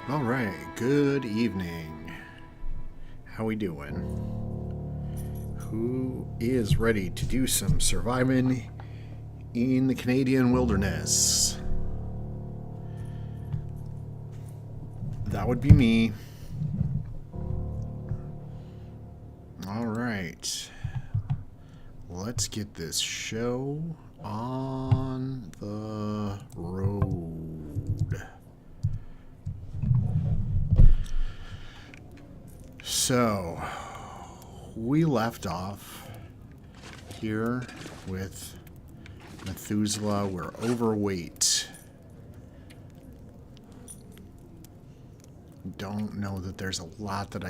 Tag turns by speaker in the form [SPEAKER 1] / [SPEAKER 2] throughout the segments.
[SPEAKER 1] All right, good evening. How we doing? Who is ready to do some surviving in the Canadian wilderness? That would be me. All right. Let's get this show on the road. So, we left off here with Methuselah. We're overweight. Don't know that there's a lot that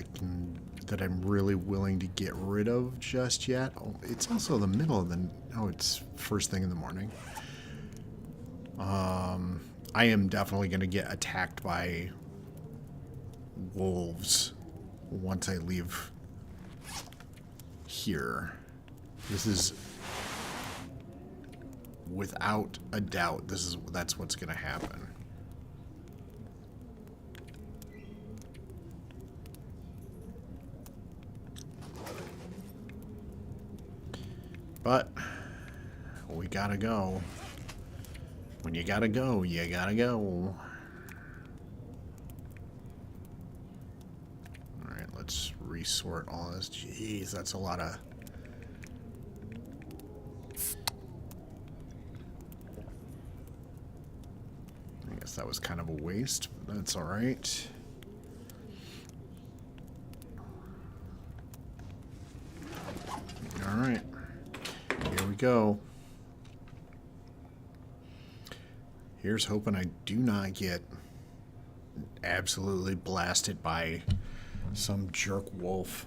[SPEAKER 1] I'm really willing to get rid of just yet. Oh, it's also the middle of the... Oh, it's first thing in the morning. I am definitely going to get attacked by wolves once I leave here. This is without a doubt, that's what's going to happen. But we gotta go. When you gotta go, you gotta go. Alright, let's resort all this. Jeez, that's a lot of... I guess that was kind of a waste, but that's alright. Alright. Here we go. Here's hoping I do not get absolutely blasted by some jerk wolf.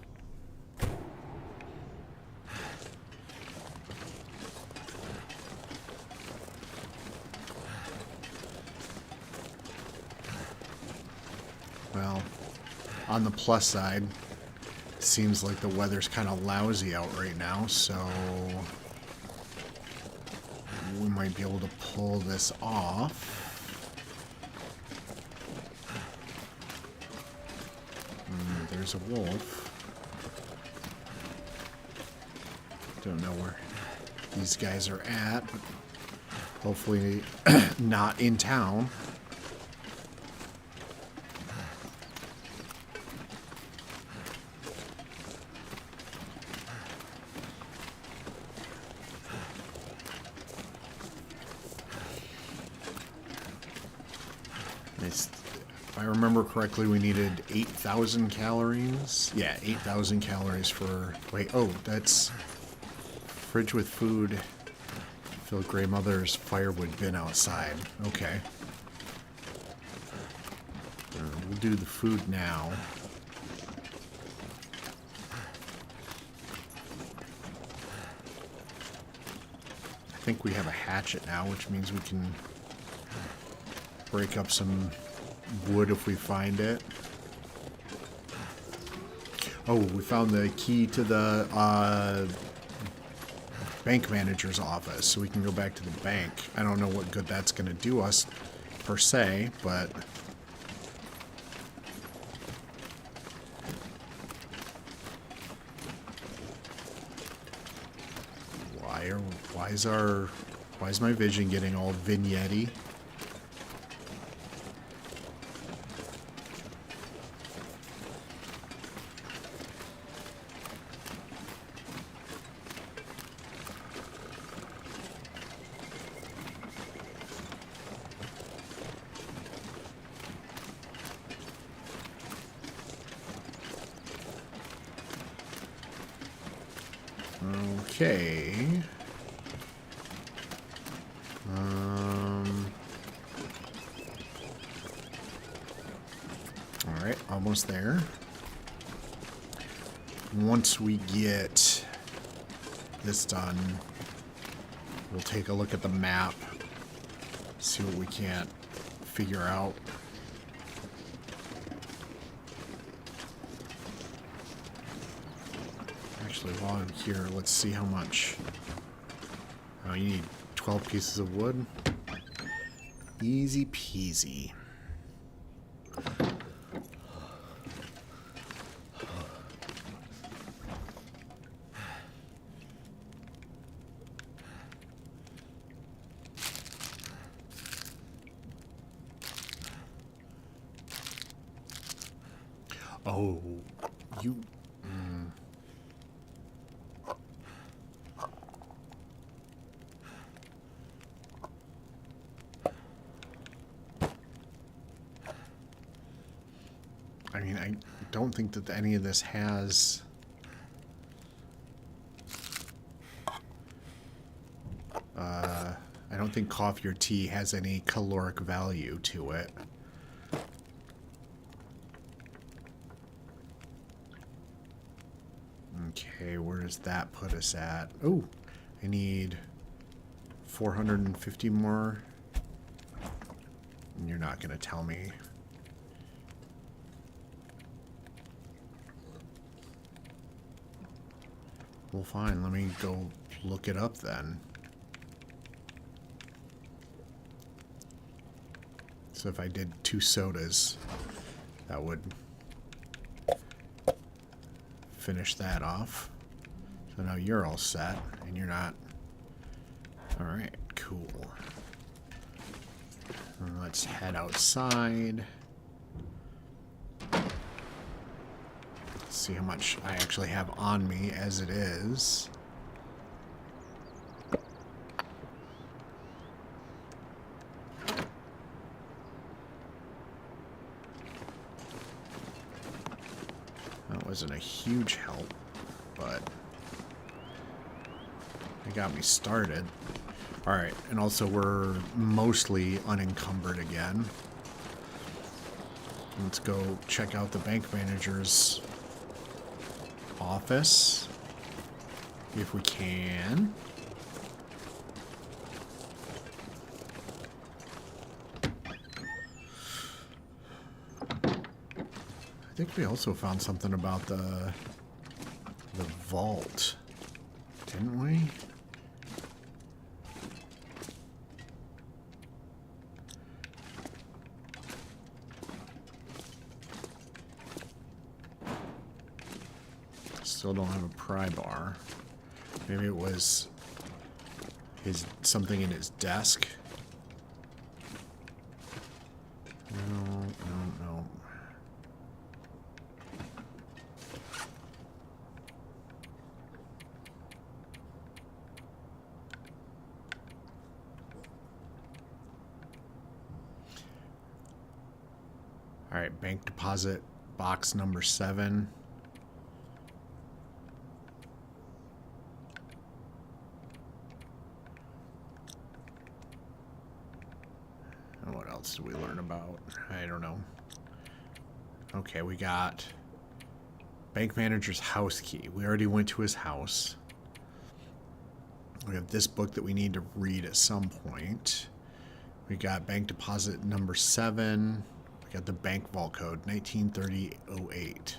[SPEAKER 1] Well, on the plus side, seems like the weather's kind of lousy out right now, so we might be able to pull this off. There's a wolf. Don't know where these guys are at, but hopefully not in town. If I remember correctly, we needed 8,000 calories. Yeah, 8,000 calories for... Wait, oh, that's... Fridge with food. Fill Grey Mother's firewood bin outside. Okay. We'll do the food now. I think we have a hatchet now, which means we can break up some wood if we find it. Oh, we found the key to the bank manager's office, so we can go back to the bank. I don't know what good that's going to do us, per se, but... Why is my vision getting all vignette-y? Okay. Alright, almost there. Once we get this done, we'll take a look at the map, see what we can't figure out. Actually, while I'm here, let's see how much. Oh, you need 12 pieces of wood. Easy peasy. Oh, you... I mean, I don't think that any of this has... I don't think coffee or tea has any caloric value to it. Okay, where does that put us at? Oh, I need 450 more. not going to tell me. Well, fine. Let me go look it up then. So if I did 2 sodas, that would finish that off. So now you're all set, and you're not. Alright, cool. Let's head outside. See how much I actually have on me as it is. That wasn't a huge help, but it got me started. Alright, and also we're mostly unencumbered again. Let's go check out the bank manager's office if we can. I think we also found something about the vault, didn't we? Still don't have a pry bar. Maybe it was something in his desk. No. All right, bank deposit box number 7. What else did we learn about? I don't know. Okay, we got bank manager's house key. We already went to his house. We have this book that we need to read at some point. We got bank deposit number 7. We got the bank vault code, 1930-08.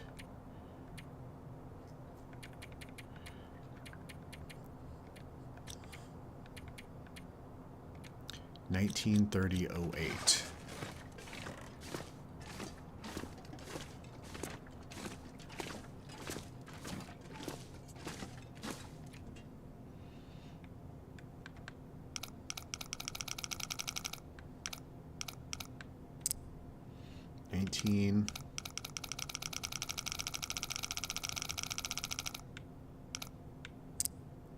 [SPEAKER 1] $1930.08. $19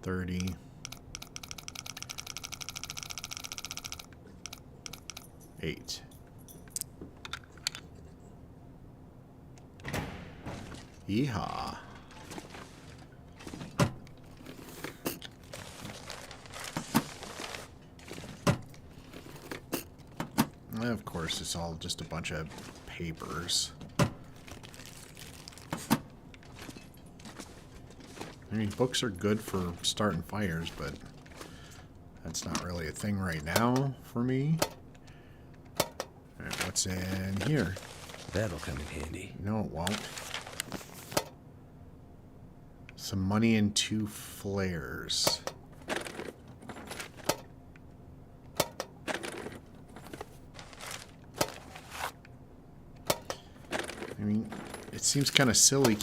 [SPEAKER 1] $30 $8. Yeehaw. Of course, it's all just a bunch of papers. I mean, books are good for starting fires, but that's not really a thing right now for me. Alright, what's in here?
[SPEAKER 2] That'll come in handy.
[SPEAKER 1] No, it won't. Some money and 2 flares. I mean, it seems kind of silly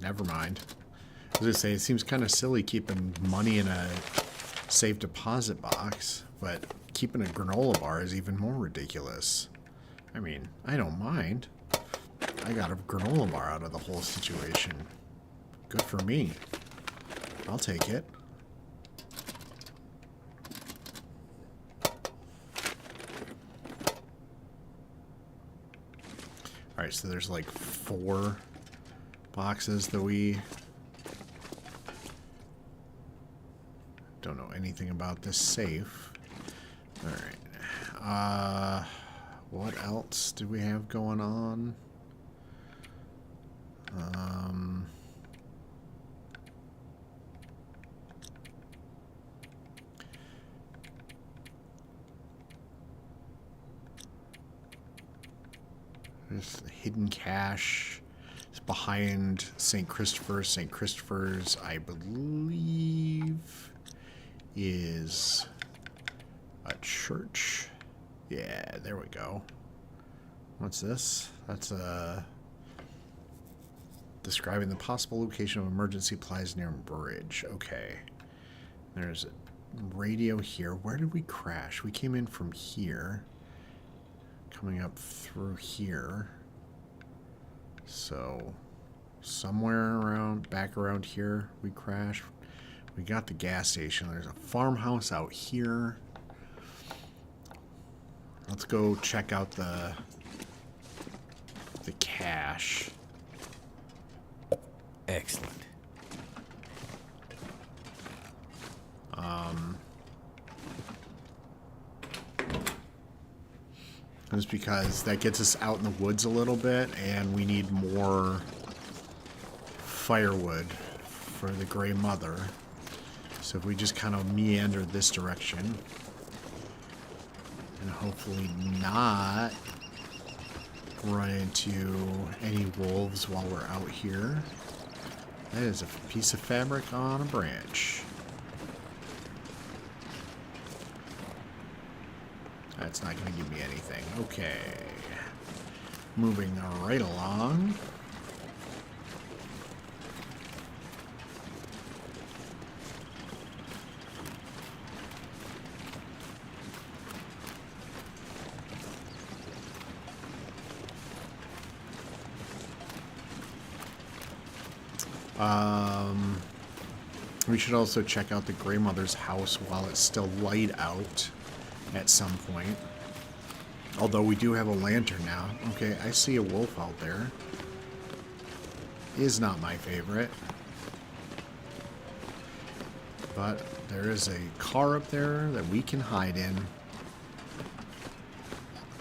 [SPEAKER 1] Never mind. I was going to say, it seems kind of silly keeping money in a safe deposit box, but keeping a granola bar is even more ridiculous. I mean, I don't mind. I got a granola bar out of the whole situation. Good for me. I'll take it. Alright, so there's like 4 boxes that we don't know anything about this safe. Alright. What else do we have going on? There's the hidden cache. It's behind St. Christopher's. St. Christopher's, I believe, is a church. Yeah, there we go. What's this? That's describing the possible location of emergency supplies near a bridge. Okay. There's a radio here. Where did we crash? We came in from here. Coming up through here. So, somewhere around, back around here, we crashed. We got the gas station. There's a farmhouse out here. Let's go check out the cache.
[SPEAKER 2] Excellent.
[SPEAKER 1] Just because that gets us out in the woods a little bit, and we need more firewood for the Grey Mother. So if we just kind of meander this direction, and hopefully not run into any wolves while we're out here. That is a piece of fabric on a branch. That's not going to give me anything. Okay. Moving right along. We should also check out the Grey Mother's house while it's still light out at some point. Although we do have a lantern now. Okay, I see a wolf out there. Is not my favorite. But there is a car up there that we can hide in.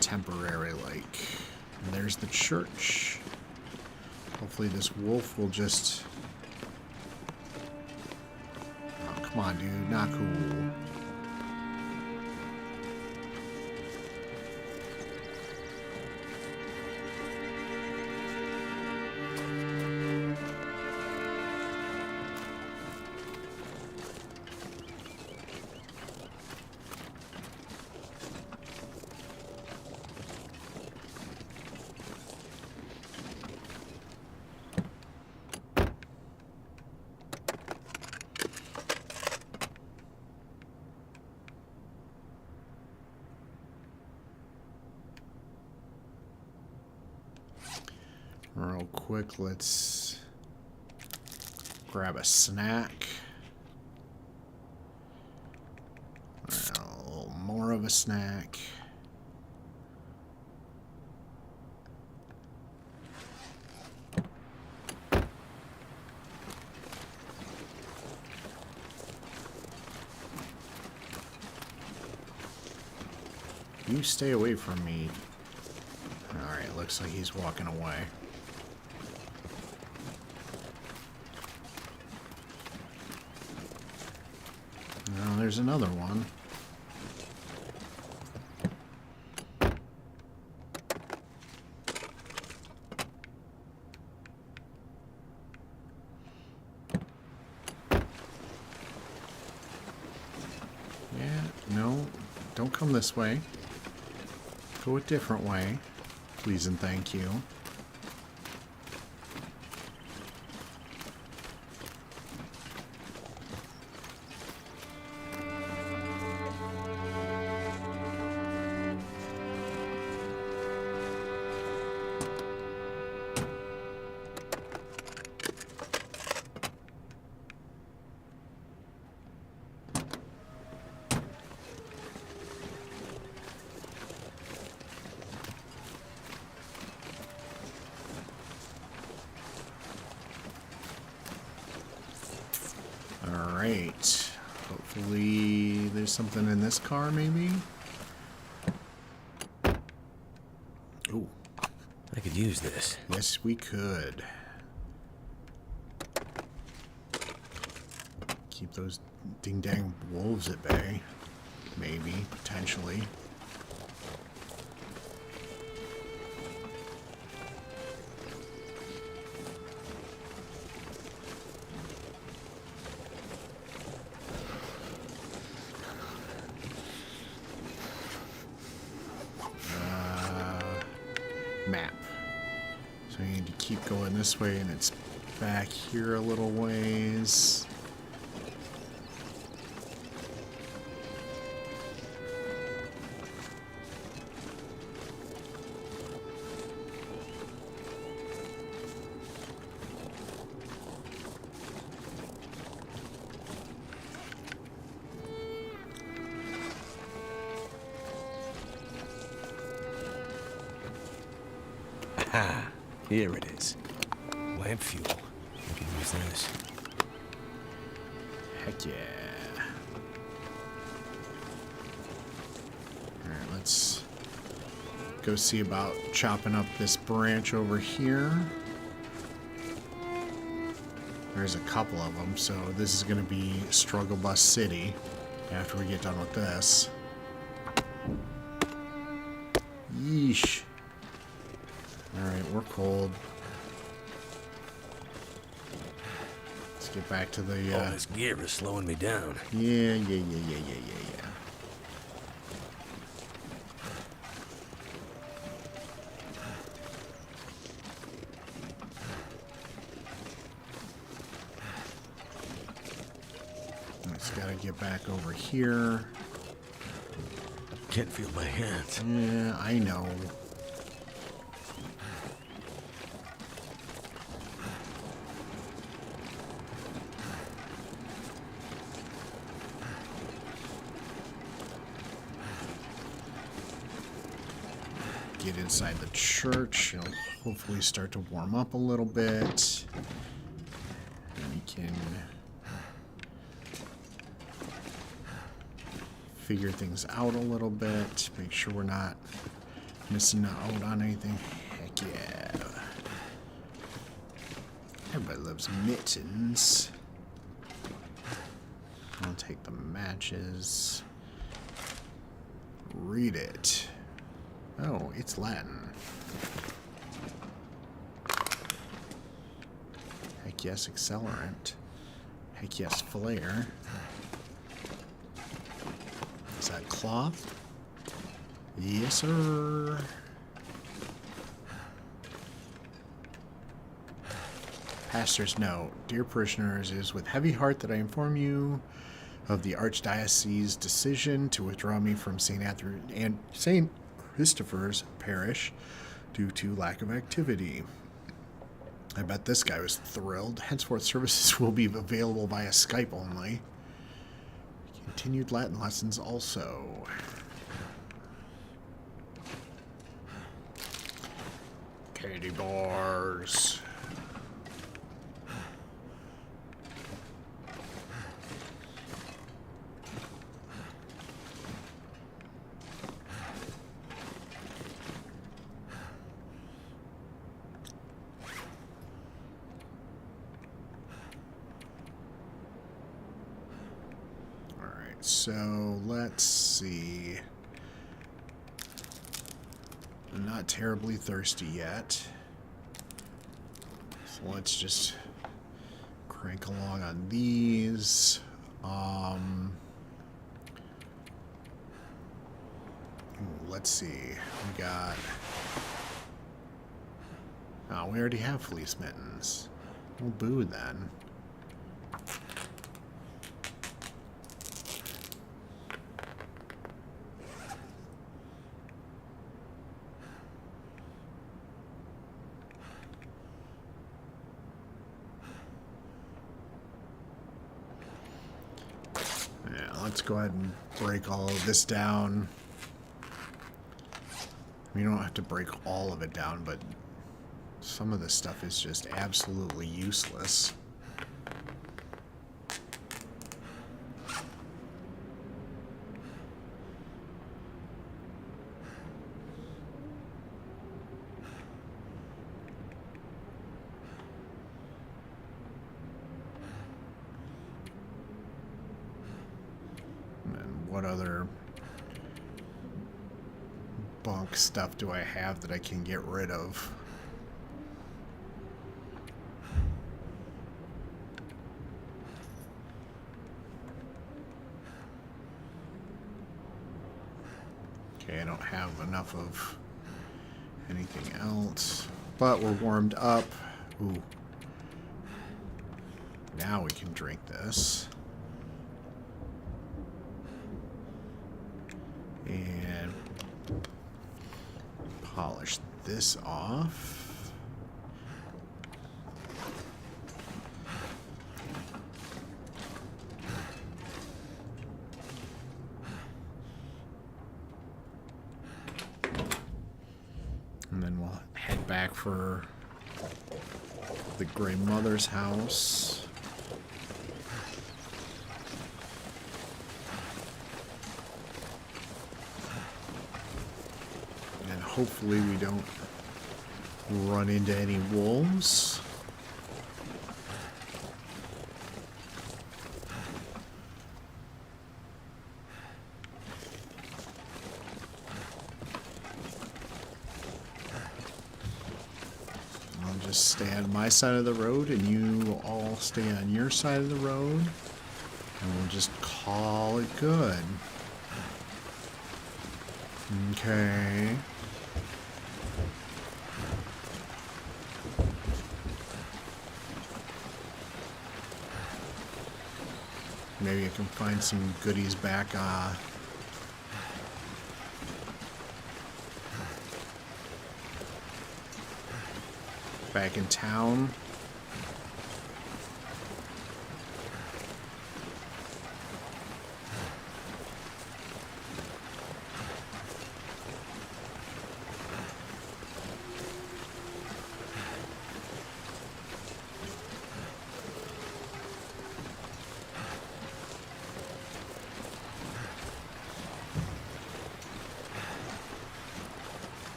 [SPEAKER 1] Temporary, like. And there's the church. Hopefully this wolf will just... Oh, come on, dude. Not cool. Real quick, let's grab a snack. A little more of a snack. You stay away from me. Alright, looks like he's walking away. Now there's another one. Yeah, no, don't come this way. Go a different way, please and thank you. Alright. Hopefully there's something in this car, maybe? Ooh.
[SPEAKER 2] I could use this.
[SPEAKER 1] Yes, we could. Keep those ding-dang wolves at bay. Maybe, potentially. map. So you need to keep going this way, and it's back here a little ways.
[SPEAKER 2] Ah, here it is. Lamp fuel. I can use this.
[SPEAKER 1] Heck yeah. Alright, let's go see about chopping up this branch over here. There's a couple of them, so this is going to be Struggle Bus City after we get done with this. Yeesh. Alright, we're cold. Let's get back to the...
[SPEAKER 2] All this gear is slowing me down.
[SPEAKER 1] Yeah. Let's gotta get back over here.
[SPEAKER 2] Can't feel my hands.
[SPEAKER 1] Yeah, I know. Get inside the church. It'll hopefully start to warm up a little bit. And we can figure things out a little bit. Make sure we're not missing out on anything. Heck yeah. Everybody loves mittens. I'll take the matches. Read it. Oh, it's Latin. Heck yes, accelerant. Heck yes, flare. Is that cloth? Yes, sir. Pastor's note. Dear parishioners, it is with heavy heart that I inform you of the Archdiocese's decision to withdraw me from St. Christopher's Parish due to lack of activity. I bet this guy was thrilled. Henceforth, services will be available via Skype only. Continued Latin lessons also. Candy bars. So let's see. I'm not terribly thirsty yet. So let's just crank along on these. Let's see. We got... Oh, we already have fleece mittens. Well, boo then. Let's go ahead and break all of this down. We don't have to break all of it down, but some of this stuff is just absolutely useless. What other bunk stuff do I have that I can get rid of? Okay, I don't have enough of anything else. But we're warmed up. Ooh. Now we can drink this. And polish this off. And then we'll head back for the Grey Mother's house. And hopefully we don't run into any wolves. I'll just stay on my side of the road and you all stay on your side of the road. And we'll just call it good. Okay. Maybe I can find some goodies back back in town.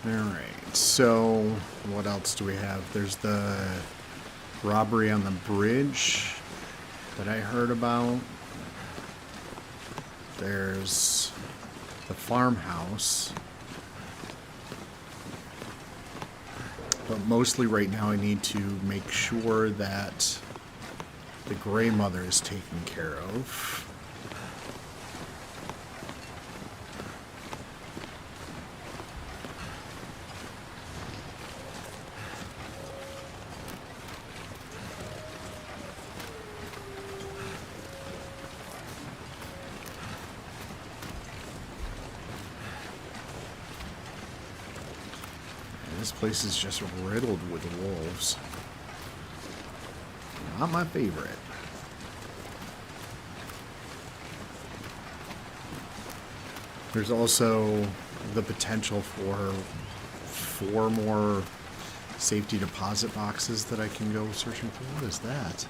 [SPEAKER 1] Alright, so what else do we have? There's the robbery on the bridge that I heard about. There's the farmhouse. But mostly right now I need to make sure that the Grey Mother is taken care of. This place is just riddled with wolves. Not my favorite. There's also the potential for 4 more safety deposit boxes that I can go searching for. What is that?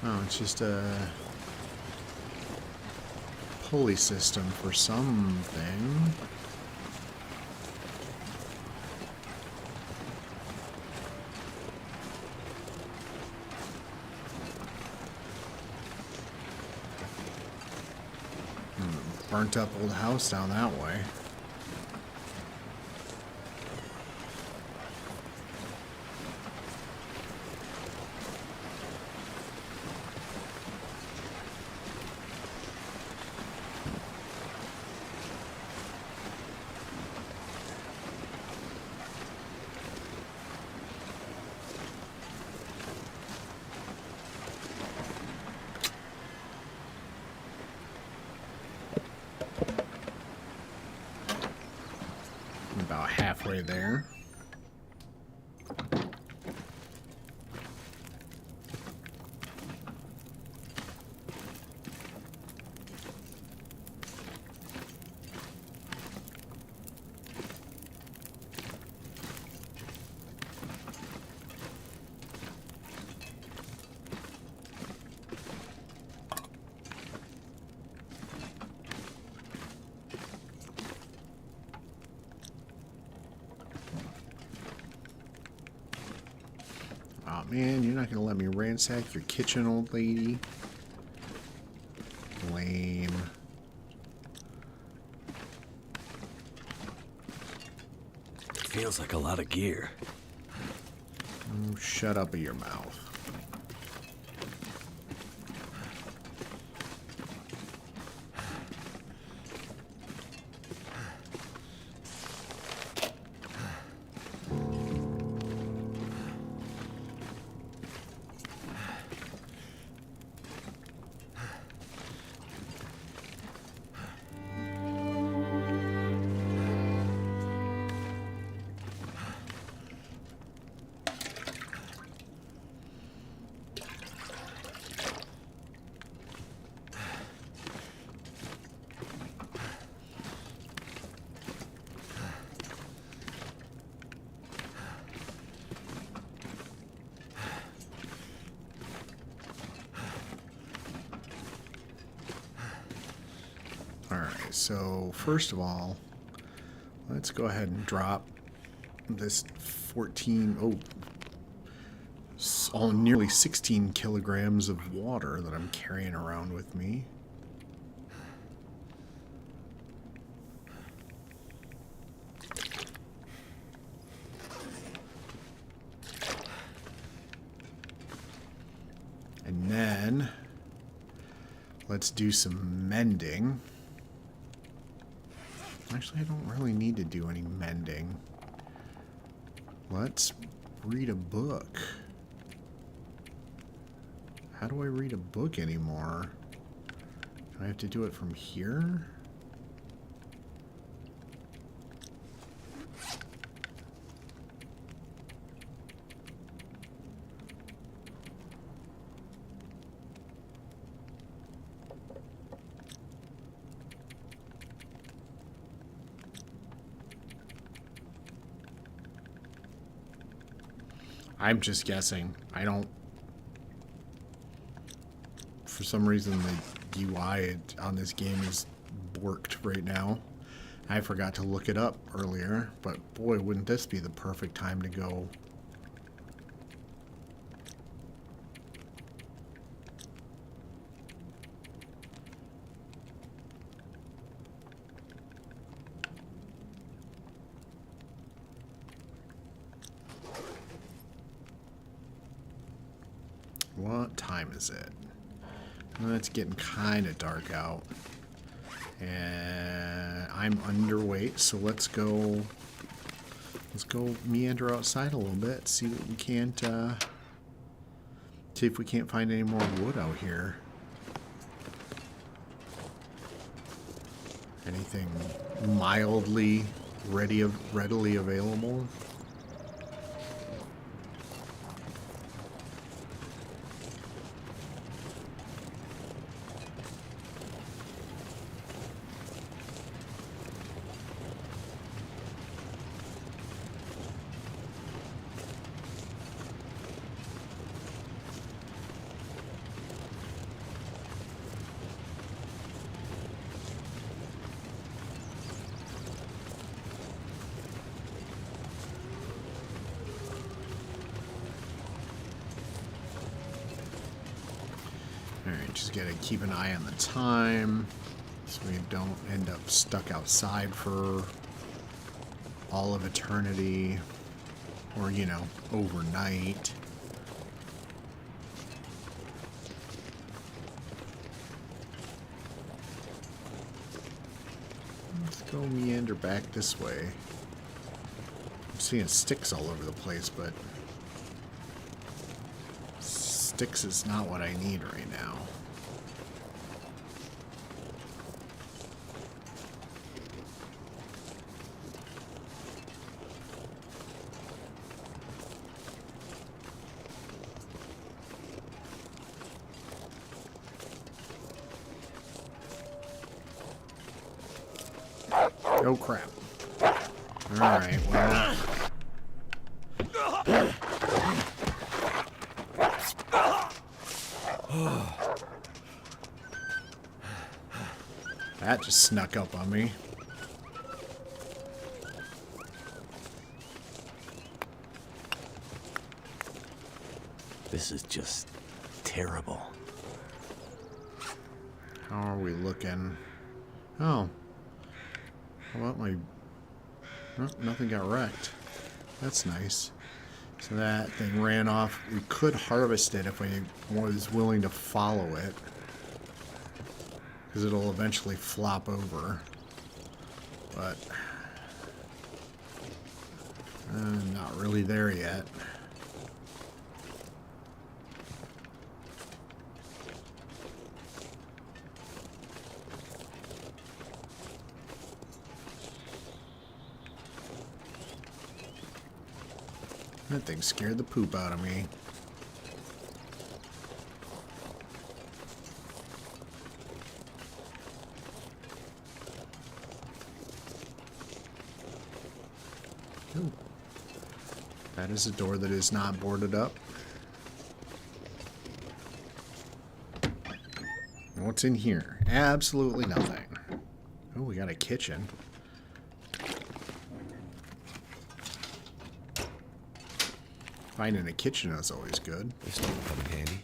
[SPEAKER 1] Oh, it's just a pulley system for something. Burnt up old house down that way. About halfway there. Aw, man, you're not gonna let me ransack your kitchen, old lady? Lame.
[SPEAKER 2] Feels like a lot of gear.
[SPEAKER 1] Oh, shut up at your mouth. Alright, so first of all, let's go ahead and drop this nearly 16 kilograms of water that I'm carrying around with me. And then let's do some mending. Actually, I don't really need to do any mending. Let's read a book. How do I read a book anymore? Do I have to do it from here? I'm just guessing. I don't... For some reason, the UI on this game is borked right now. I forgot to look it up earlier, but boy, wouldn't this be the perfect time to go. What time is it? Well, it's getting kind of dark out. And I'm underweight, so let's go meander outside a little bit, see what we can't see if we can't find any more wood out here. Anything mildly readily available? Alright, just gotta keep an eye on the time so we don't end up stuck outside for all of eternity or, you know, overnight. Let's go meander back this way. I'm seeing sticks all over the place, but sticks is not what I need right now. Oh crap. Alright, well. That just snuck up on me.
[SPEAKER 2] This is just terrible.
[SPEAKER 1] How are we looking? Oh. How about my... Oh, nothing got wrecked. That's nice. So that thing ran off. We could harvest it if I was willing to follow it. Because it'll eventually flop over. But... not really there yet. That thing scared the poop out of me. Ooh. That is a door that is not boarded up. What's in here? Absolutely nothing. Oh, we got a kitchen. Finding a kitchen is always good.
[SPEAKER 2] This will come in handy.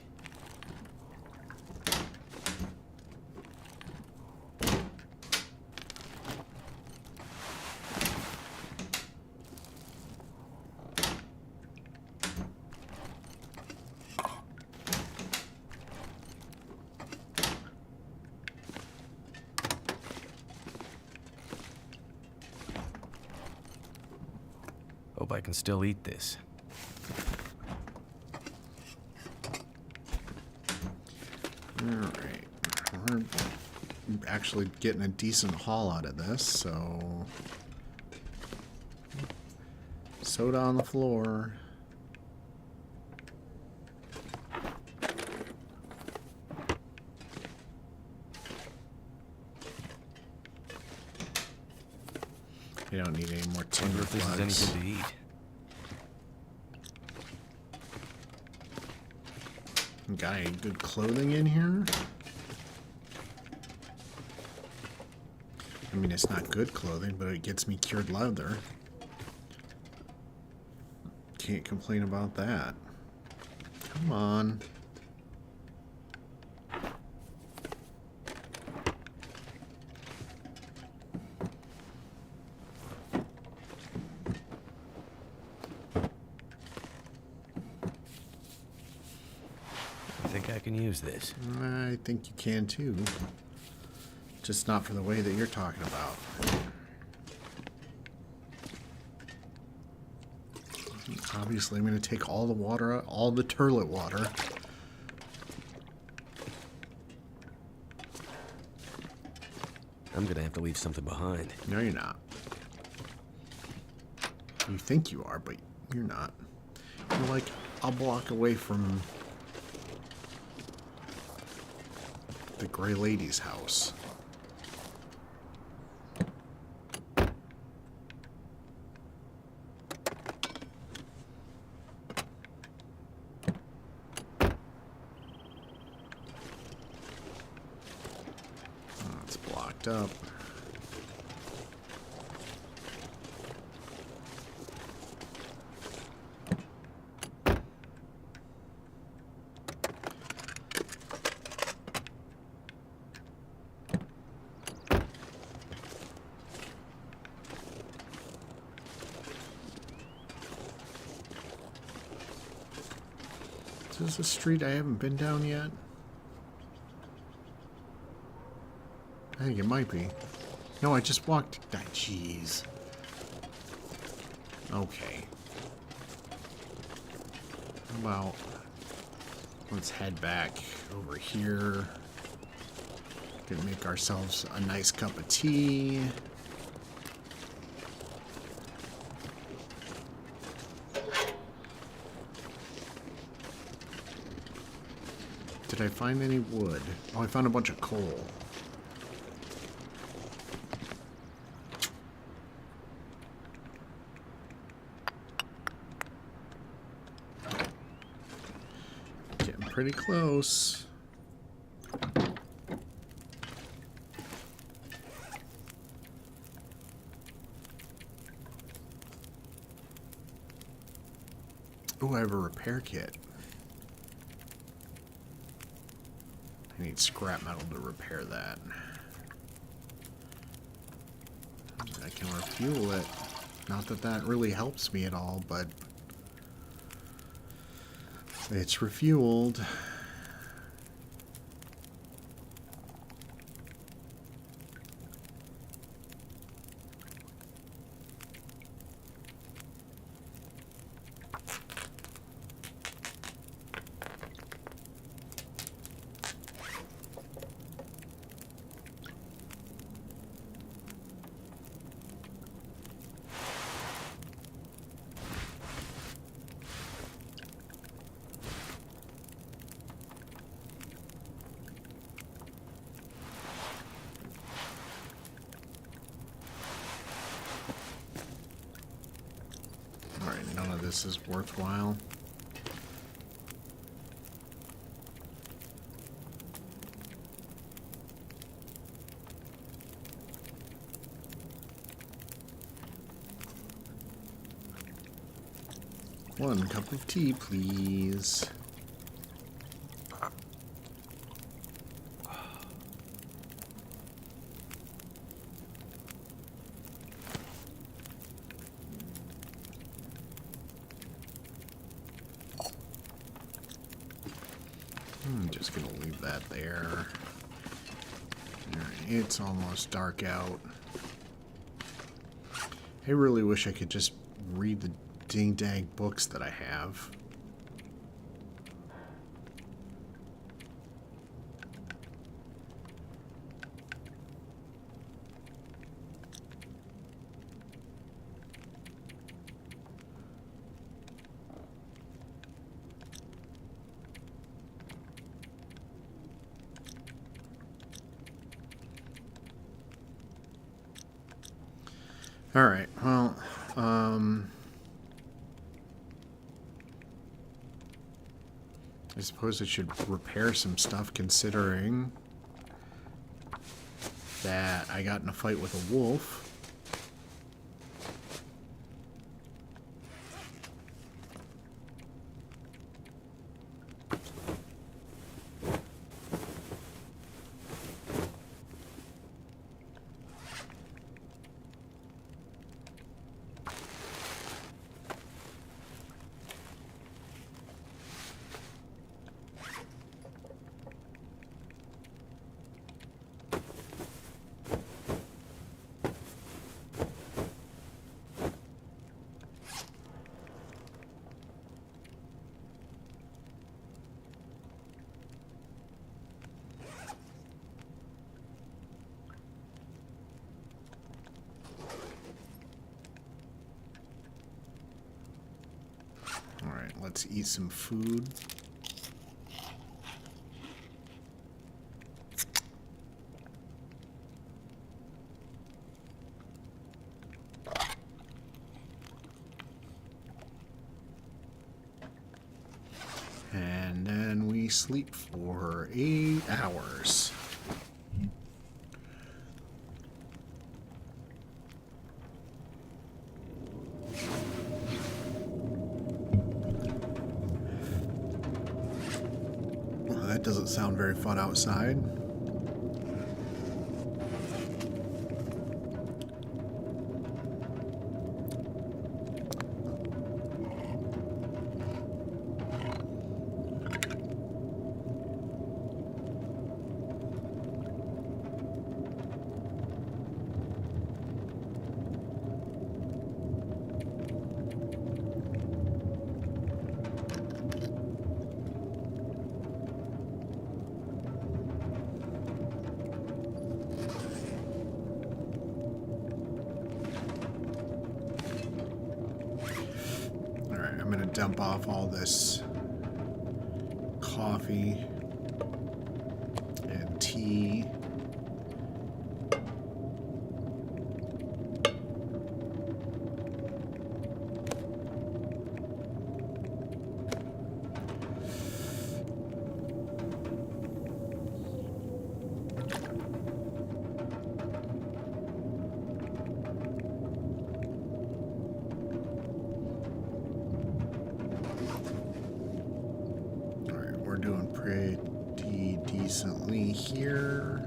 [SPEAKER 2] Hope I can still eat this.
[SPEAKER 1] Alright. We're actually getting a decent haul out of this, so... Soda on the floor. You don't need any more
[SPEAKER 2] Wonder
[SPEAKER 1] timber
[SPEAKER 2] if this is any
[SPEAKER 1] plugs.
[SPEAKER 2] good to eat.
[SPEAKER 1] Got any good clothing in here? I mean, it's not good clothing, but it gets me cured leather. Can't complain about that. Come on.
[SPEAKER 2] I think I can use this.
[SPEAKER 1] I think you can too. Just not for the way that you're talking about. Obviously, I'm going to take all the water out, all the turlet water.
[SPEAKER 2] I'm gonna have to leave something behind.
[SPEAKER 1] No, you're not. You think you are, but you're not. You're like a block away from the Gray Lady's house. Oh, it's blocked up. Is this a street I haven't been down yet? I think it might be. No, I just walked. Ah, jeez. Okay. Well, let's head back over here. Gonna make ourselves a nice cup of tea. Did I find any wood? Oh, I found a bunch of coal. Getting pretty close. Oh, I have a repair kit. I need scrap metal to repair that. I can refuel it. Not that that really helps me at all, but it's refueled. Alright, none of this is worthwhile. One cup of tea, please. I'm just gonna leave that there. Alright, it's almost dark out. I really wish I could just read the ding-dang books that I have. Alright, well, I suppose I should repair some stuff considering that I got in a fight with a wolf. Alright, let's eat some food. And then we sleep for 8 hours. That doesn't sound very fun outside. I'm gonna dump off all this coffee and tea. Doing pretty decently here.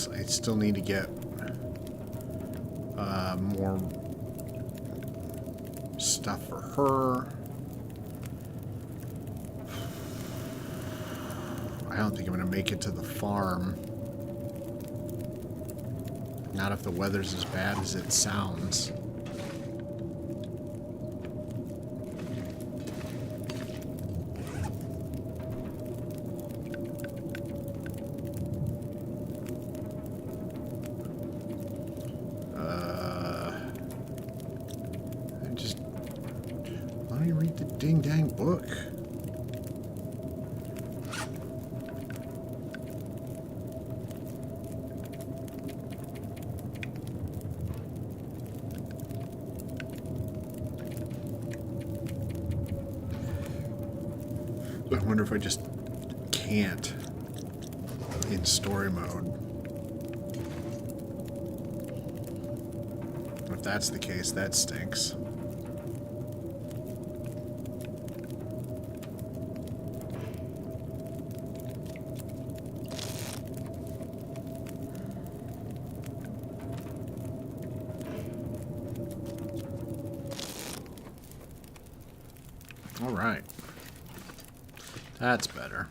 [SPEAKER 1] I still need to get more stuff for her. I don't think I'm going to make it to the farm. Not if the weather's as bad as it sounds. Ding dang book. I wonder if I just can't in story mode. If that's the case, that stinks. All right. That's better.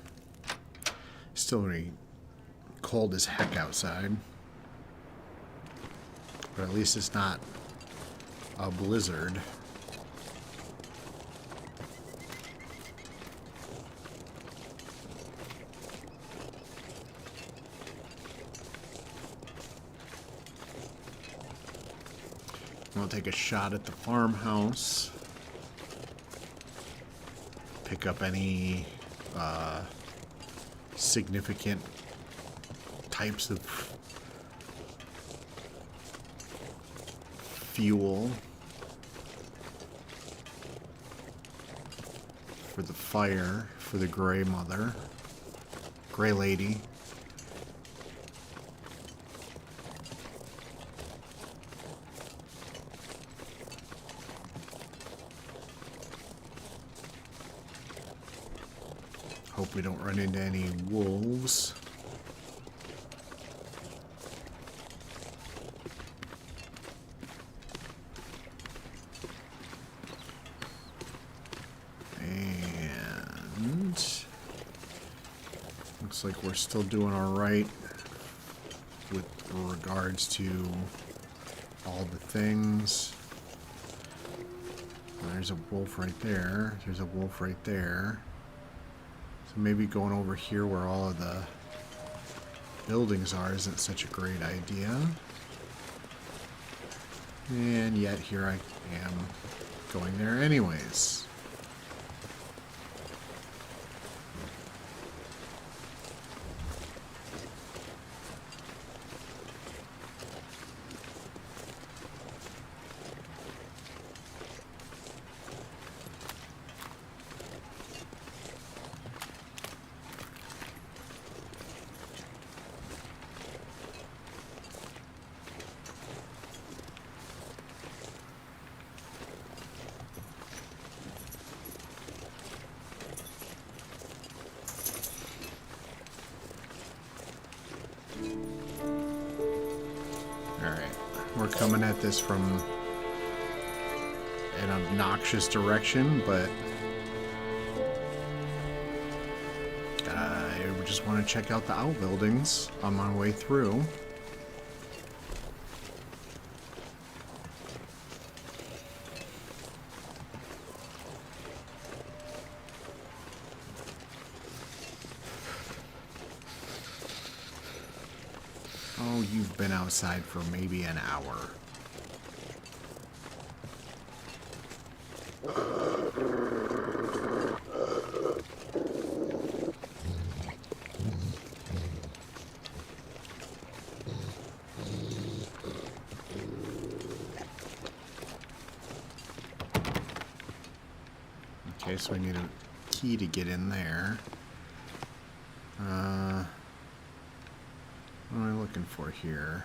[SPEAKER 1] Still really cold as heck outside. But at least it's not a blizzard. We'll take a shot at the farmhouse. Pick up any significant types of fuel for the fire for the Grey Mother, Grey Lady. Hope we don't run into any wolves. And looks like we're still doing all right with regards to all the things. There's a wolf right there. There's a wolf right there. Maybe going over here where all of the buildings are isn't such a great idea. And yet here I am going there anyways. We're coming at this from an obnoxious direction, but I just want to check out the outbuildings on my way through. Oh, you've been outside for maybe an hour. Okay, so I need a key to get in there. What am I looking for here?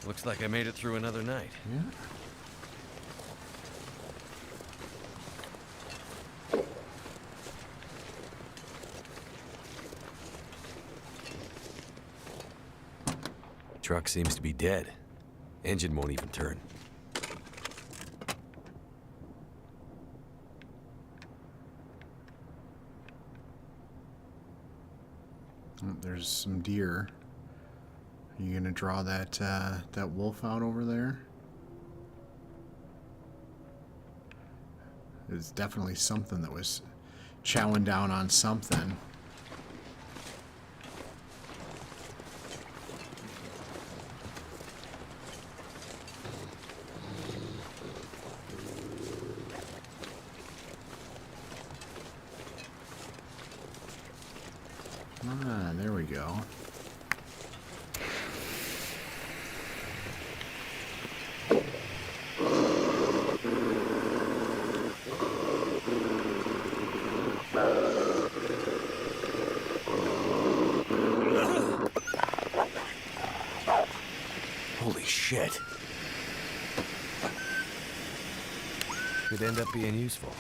[SPEAKER 2] Looks like I made it through another night.
[SPEAKER 1] Yeah.
[SPEAKER 2] Truck seems to be dead. Engine won't even turn.
[SPEAKER 1] Oh, there's some deer. Are you gonna draw that that wolf out over there? It's definitely something that was chowing down on something. Ah, there we go.
[SPEAKER 2] Holy shit. Could end up being useful.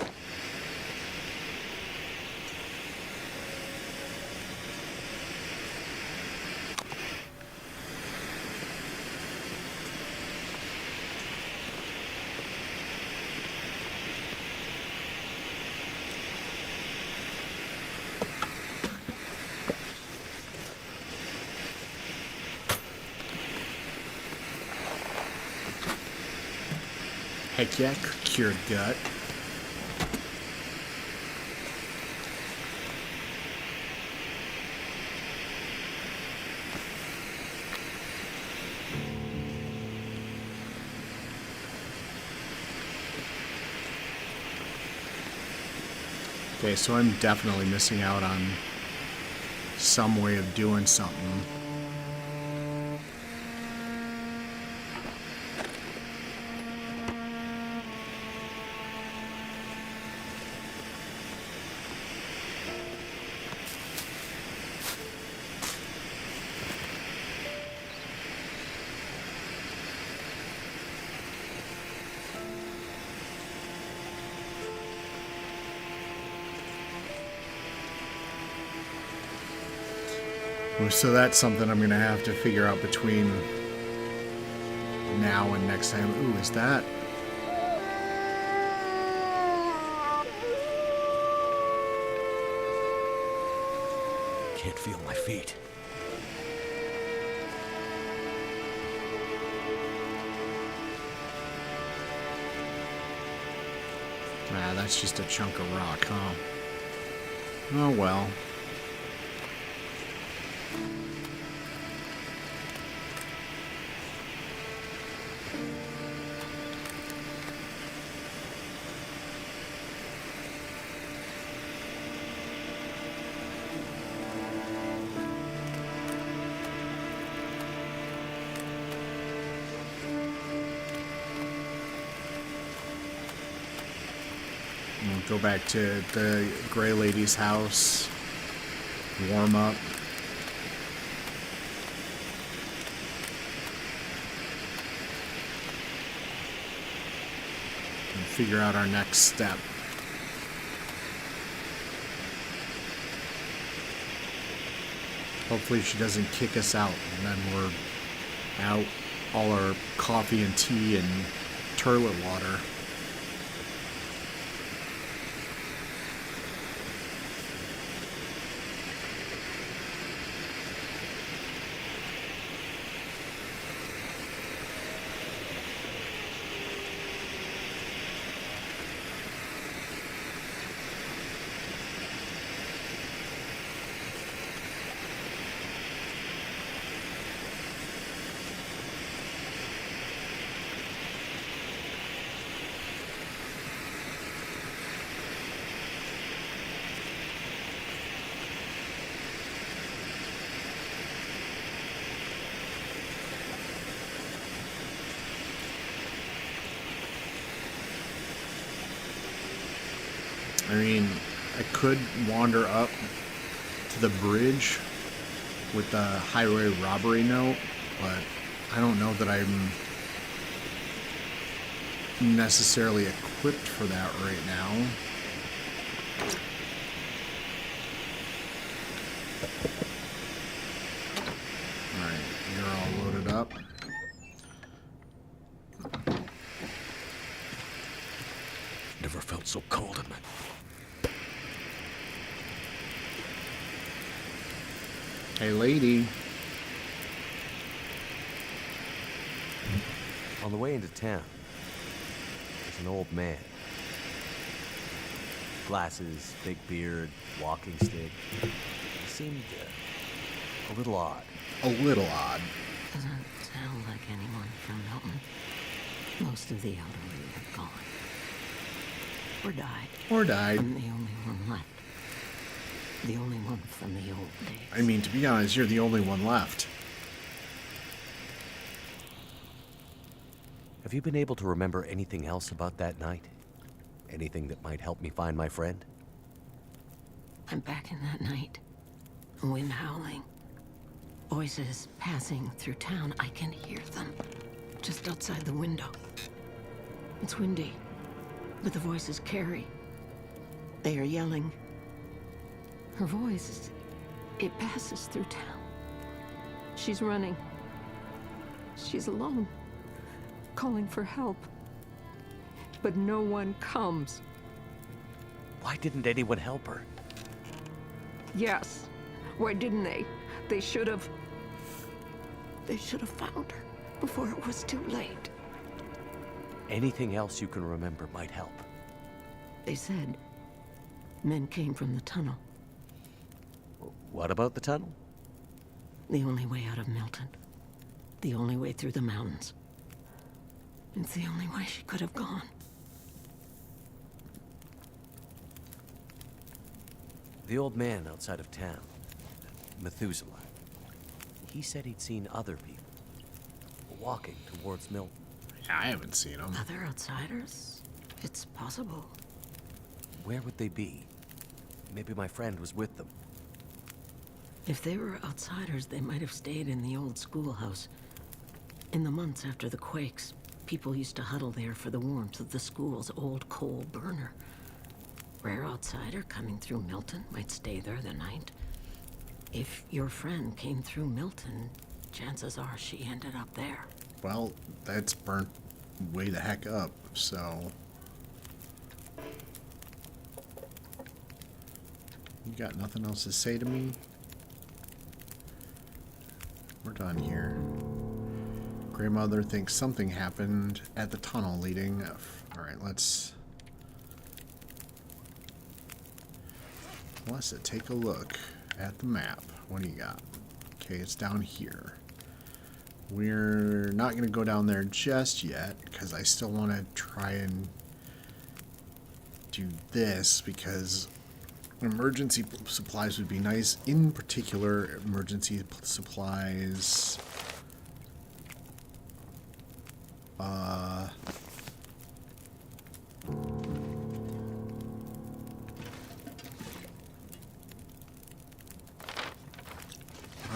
[SPEAKER 1] Heck yeah, cured gut. Okay, so I'm definitely missing out on some way of doing something. So that's something I'm gonna have to figure out between now and next time. Ooh, is that?
[SPEAKER 2] Can't feel my feet.
[SPEAKER 1] Ah, that's just a chunk of rock, huh? Oh well. We'll go back to the Gray Lady's house, warm up. And figure out our next step. Hopefully she doesn't kick us out, and then we're out all our coffee and tea and toilet water. I mean, I could wander up to the bridge with the highway robbery note, but I don't know that I'm necessarily equipped for that right now. Alright, you're all loaded up.
[SPEAKER 2] Never felt so cold in my...
[SPEAKER 1] Hey, lady.
[SPEAKER 2] On the way into town, there's an old man. Glasses, big beard, walking stick. He seemed a little odd.
[SPEAKER 1] A little odd.
[SPEAKER 3] Doesn't sound like anyone from Milton. Most of the elderly have gone. Or died.
[SPEAKER 1] Or died.
[SPEAKER 3] I'm the only one left. The only one from the old days.
[SPEAKER 1] I mean, to be honest, you're the only one left.
[SPEAKER 2] Have you been able to remember anything else about that night? Anything that might help me find my friend?
[SPEAKER 3] I'm back in that night. Wind howling. Voices passing through town. I can hear them. Just outside the window. It's windy, but the voices carry. They are yelling. Her voice, it passes through town. She's running. She's alone, calling for help. But no one comes.
[SPEAKER 2] Why didn't anyone help her?
[SPEAKER 3] Yes. Why didn't they? They should have found her before it was too late.
[SPEAKER 2] Anything else you can remember might help.
[SPEAKER 3] They said men came from the tunnel.
[SPEAKER 2] What about the tunnel?
[SPEAKER 3] The only way out of Milton. The only way through the mountains. It's the only way she could have gone.
[SPEAKER 2] The old man outside of town, Methuselah, he said he'd seen other people walking towards Milton.
[SPEAKER 1] I haven't seen him.
[SPEAKER 3] Other outsiders? It's possible.
[SPEAKER 2] Where would they be? Maybe my friend was with them.
[SPEAKER 3] If they were outsiders, they might have stayed in the old schoolhouse. In the months after the quakes, people used to huddle there for the warmth of the school's old coal burner. Rare outsider coming through Milton might stay there the night. If your friend came through Milton, chances are she ended up there.
[SPEAKER 1] Well, that's burnt way the heck up, so... You got nothing else to say to me? We're done here. Grandmother thinks something happened at the tunnel leading... Alright, let's take a look at the map. What do you got? Okay, it's down here. We're not going to go down there just yet, because I still want to try and do this, because emergency supplies would be nice. In particular, emergency supplies...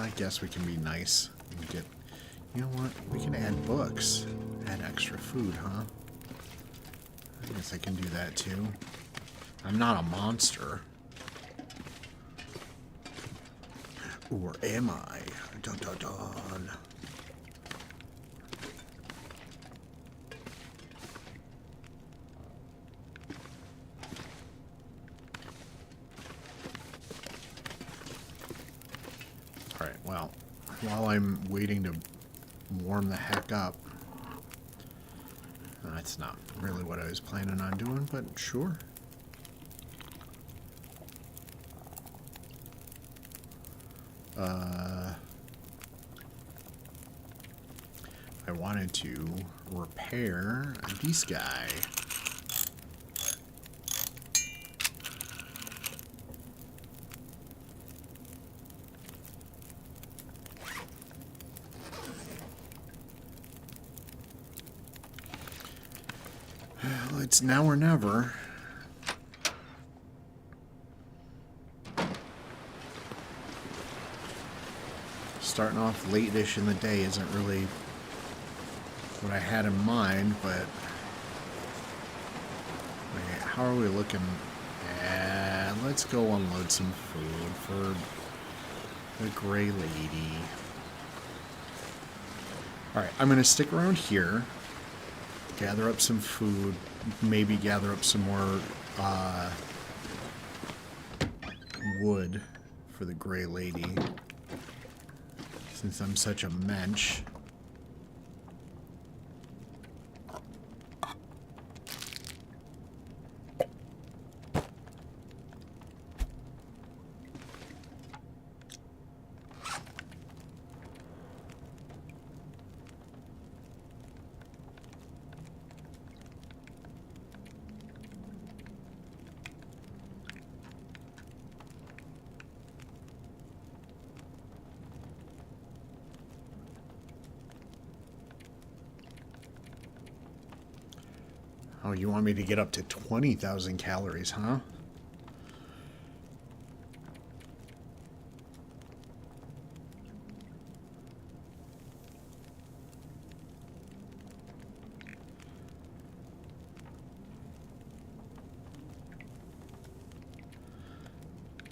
[SPEAKER 1] I guess we can be nice and get... You know what? We can add books. Add extra food, huh? I guess I can do that too. I'm not a monster. Or am I? Dun dun dun. Alright, well, while I'm waiting to warm the heck up, that's not really what I was planning on doing, but sure. I wanted to repair this guy. Well, it's now or never. starting off late-ish in the day isn't really what I had in mind, but wait, how are we looking? Let's go unload some food for the Gray Lady. Alright, I'm going to stick around here, gather up some food, maybe gather up some more wood for the Gray Lady, since I'm such a mensch. Oh, you want me to get up to 20,000 calories, huh?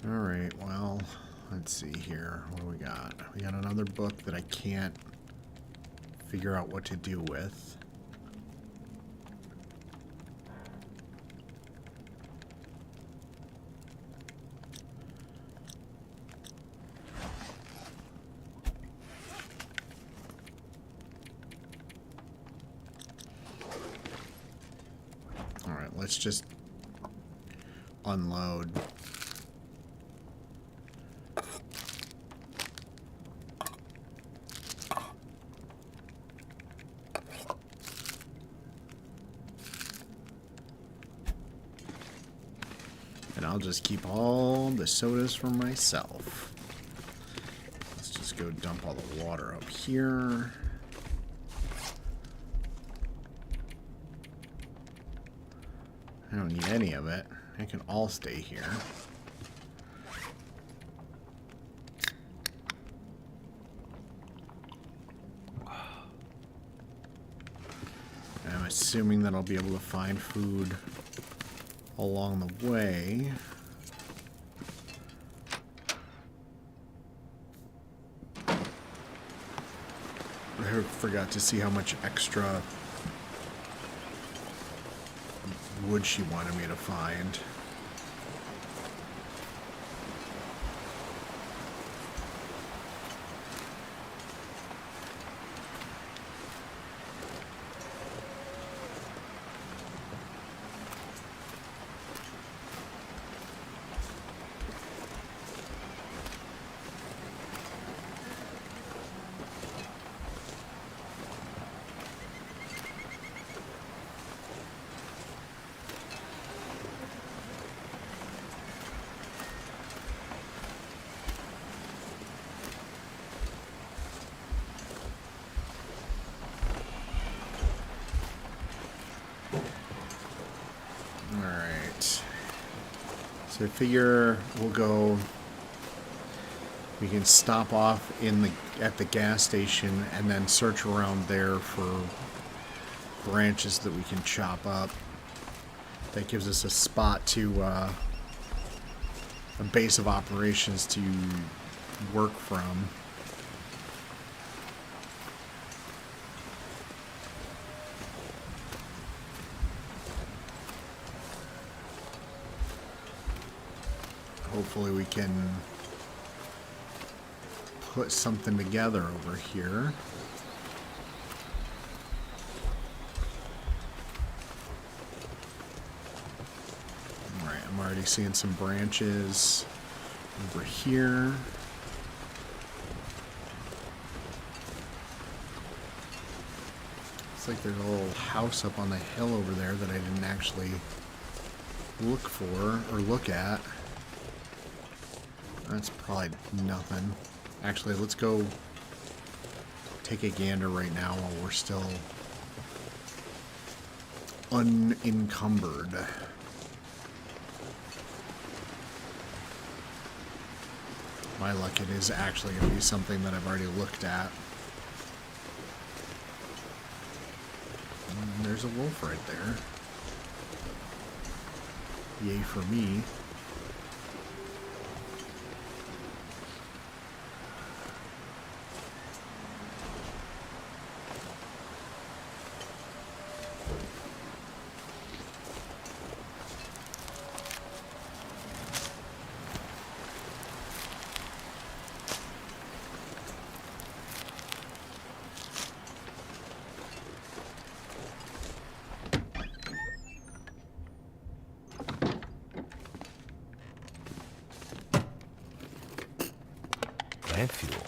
[SPEAKER 1] Alright, well, let's see here. What do we got? We got another book that I can't figure out what to do with. Alright, let's just unload. And I'll just keep all the sodas for myself. Let's just go dump all the water up here. I don't need any of it. It can all stay here. I'm assuming that I'll be able to find food along the way. I forgot to see how much extra wood she wanted me to find. So I figure we'll go. We can stop off at the gas station and then search around there for branches that we can chop up. That gives us a spot to a base of operations to work from. Hopefully we can put something together over here. Alright, I'm already seeing some branches over here. Looks like there's a little house up on the hill over there that I didn't actually look for or look at. That's probably nothing. Actually, let's go take a gander right now while we're still unencumbered. My luck, it is actually going to be something that I've already looked at. And there's a wolf right there. Yay for me.
[SPEAKER 2] Plant fuel.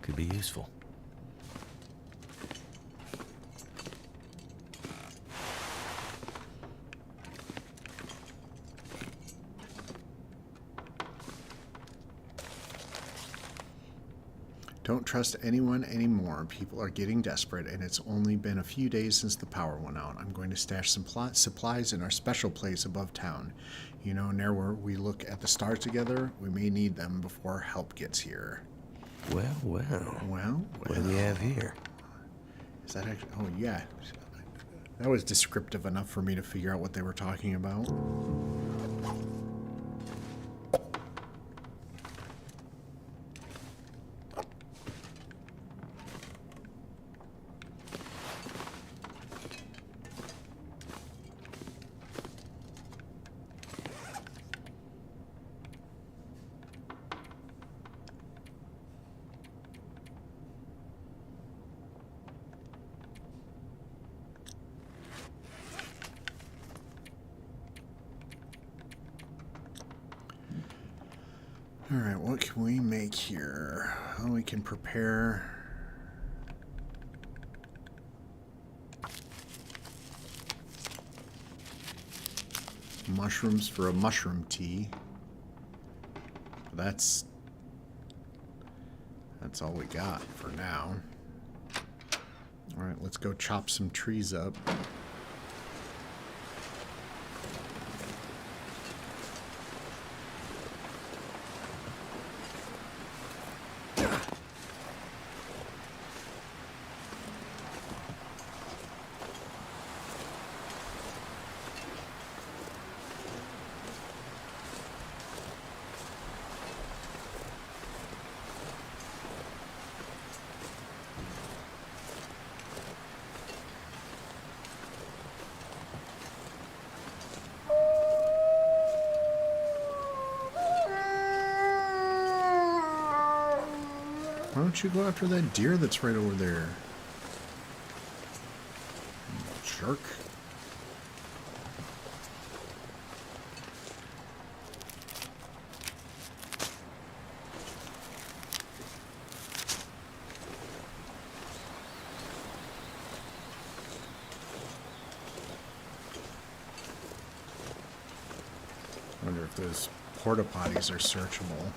[SPEAKER 2] Could be useful.
[SPEAKER 1] Don't trust anyone anymore. People are getting desperate, and it's only been a few days since the power went out. I'm going to stash some supplies in our special place above town. You know, near where we look at the stars together, we may need them before help gets here.
[SPEAKER 2] Well, well.
[SPEAKER 1] Well,
[SPEAKER 2] What do we have here?
[SPEAKER 1] Is that actually... Oh, yeah. That was descriptive enough for me to figure out what they were talking about. Alright, what can we make here? Well, we can prepare... mushrooms for a mushroom tea. That's all we got for now. Alright, let's go chop some trees up. Why don't you go after that deer that's right over there? Jerk. I wonder if those porta potties are searchable.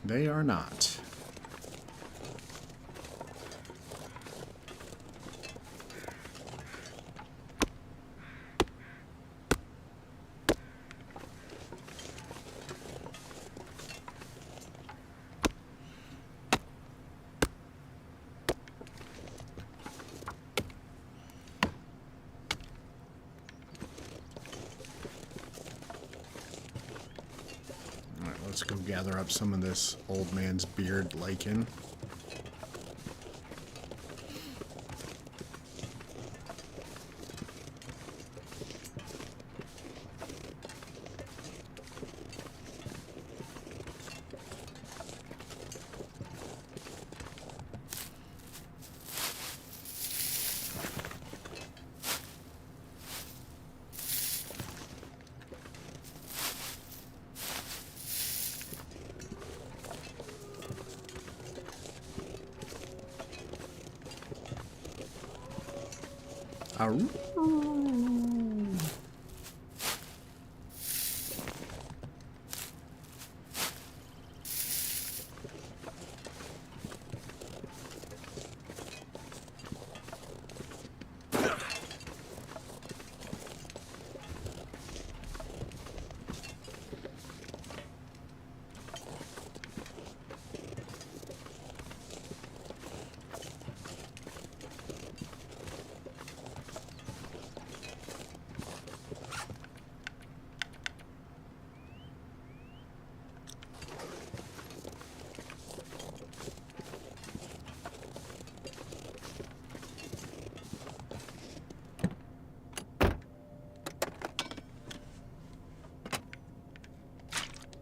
[SPEAKER 1] They are not. Let's go gather up some of this old man's beard lichen.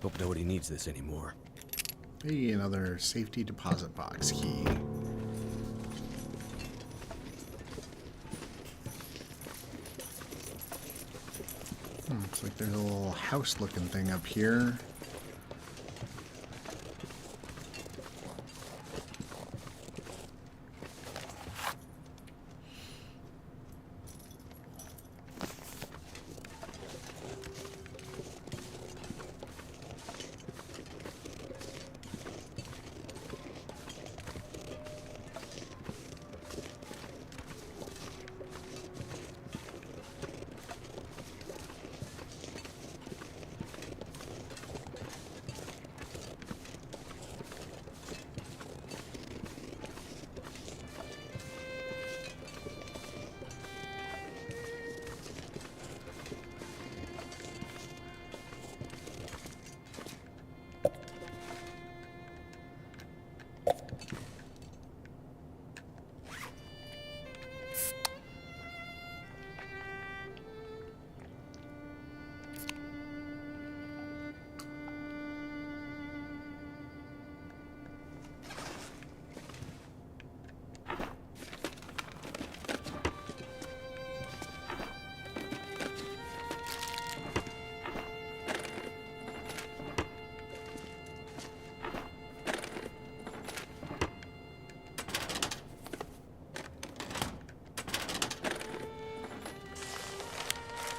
[SPEAKER 2] Hope nobody needs this anymore.
[SPEAKER 1] Hey, another safety deposit box key. Looks like there's a little house-looking thing up here.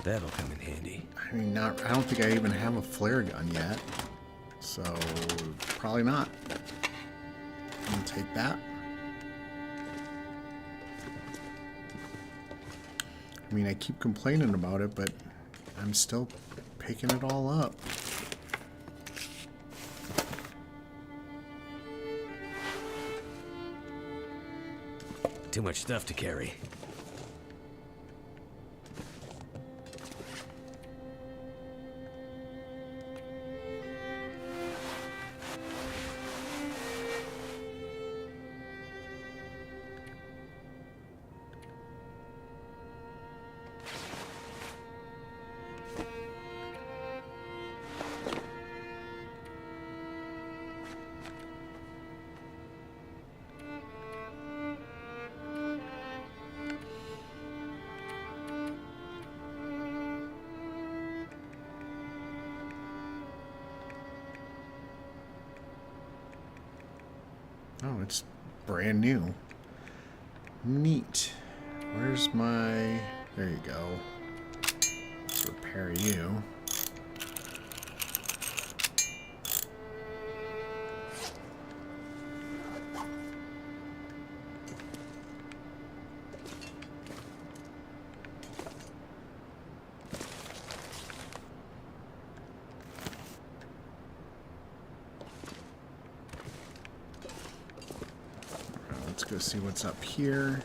[SPEAKER 2] That'll come in handy.
[SPEAKER 1] I mean, I don't think I even have a flare gun yet. So, probably not. I'll take that. I mean, I keep complaining about it, but I'm still picking it all up.
[SPEAKER 2] Too much stuff to carry.
[SPEAKER 1] Oh, it's brand new. Neat. Where's my... There you go. Let's repair you. Let's go see what's up here.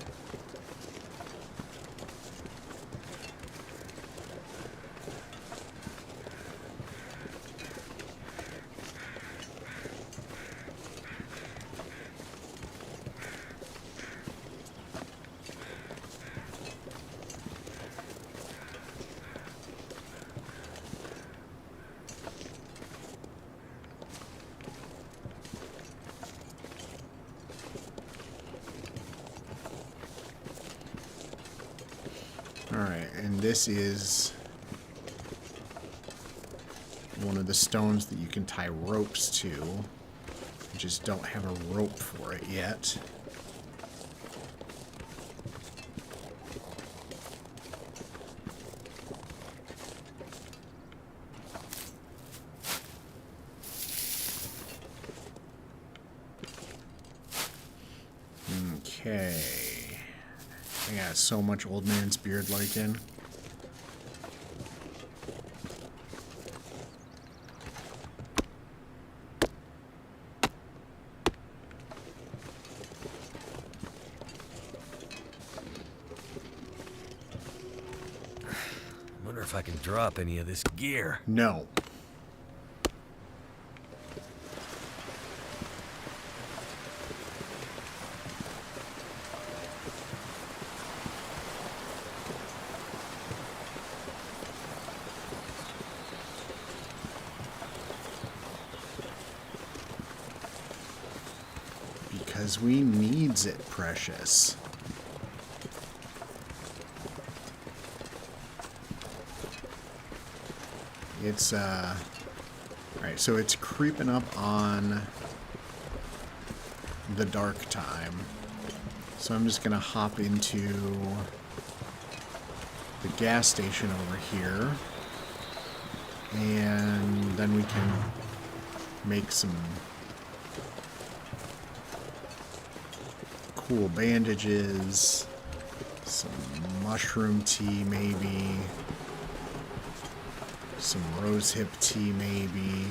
[SPEAKER 1] Alright, and this is one of the stones that you can tie ropes to. I just don't have a rope for it yet. Okay. I got so much old man's beard lichen.
[SPEAKER 2] Wonder if I can drop any of this gear.
[SPEAKER 1] No. because we needs it, precious. It's, alright, so it's creeping up on the dark time. So I'm just gonna hop into the gas station over here. And then we can make some cool bandages, some mushroom tea maybe, some rosehip tea maybe.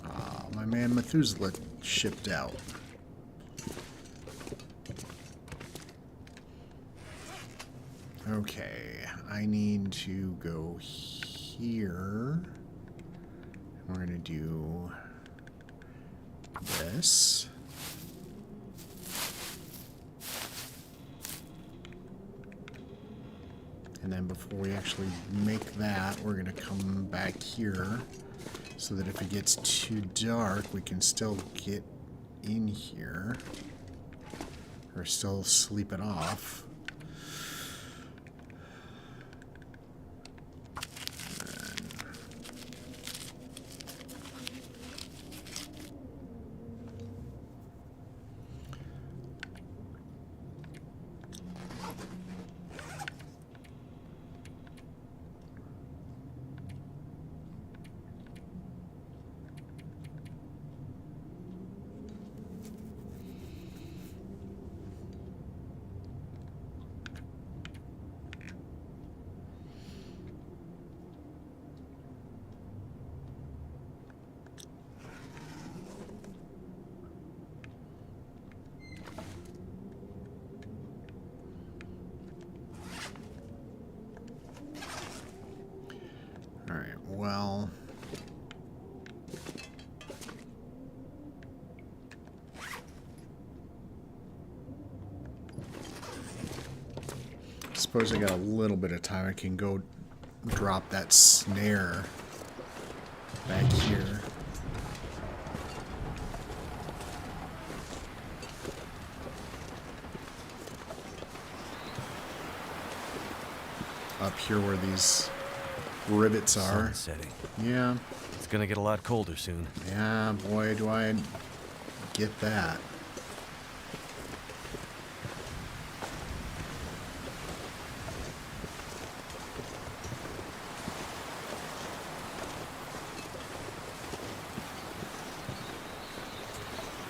[SPEAKER 1] Ah, my man Methuselah shipped out. Okay, I need to go here. We're gonna do this. And then before we actually make that, we're gonna come back here so that if it gets too dark, we can still get in here or still sleep it off. Alright, well... suppose I got a little bit of time. I can go drop that snare back here. Up here where these rivets are.
[SPEAKER 2] Sun setting.
[SPEAKER 1] Yeah.
[SPEAKER 2] It's gonna get a lot colder soon.
[SPEAKER 1] Yeah, boy, do I get that.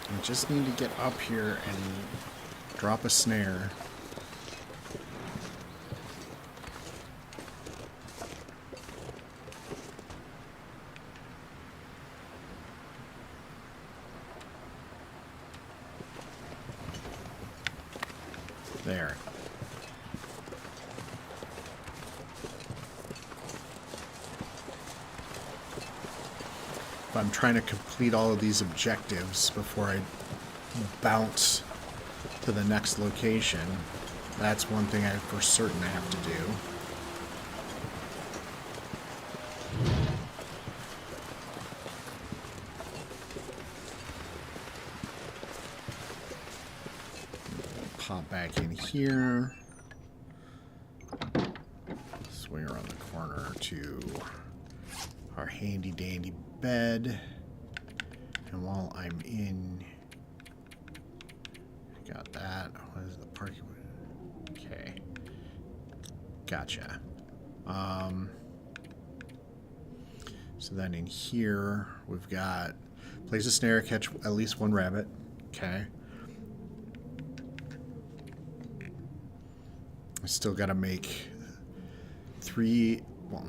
[SPEAKER 1] I just need to get up here and drop a snare. There. I'm trying to complete all of these objectives before I bounce to the next location. That's one thing I for certain I have to do. Pop back in here. Swing around the corner to our handy dandy bed. And while I'm in, got that. What is the parking? Okay. Gotcha. So then in here, we've got place a snare, catch at least one rabbit. Okay. I still got to make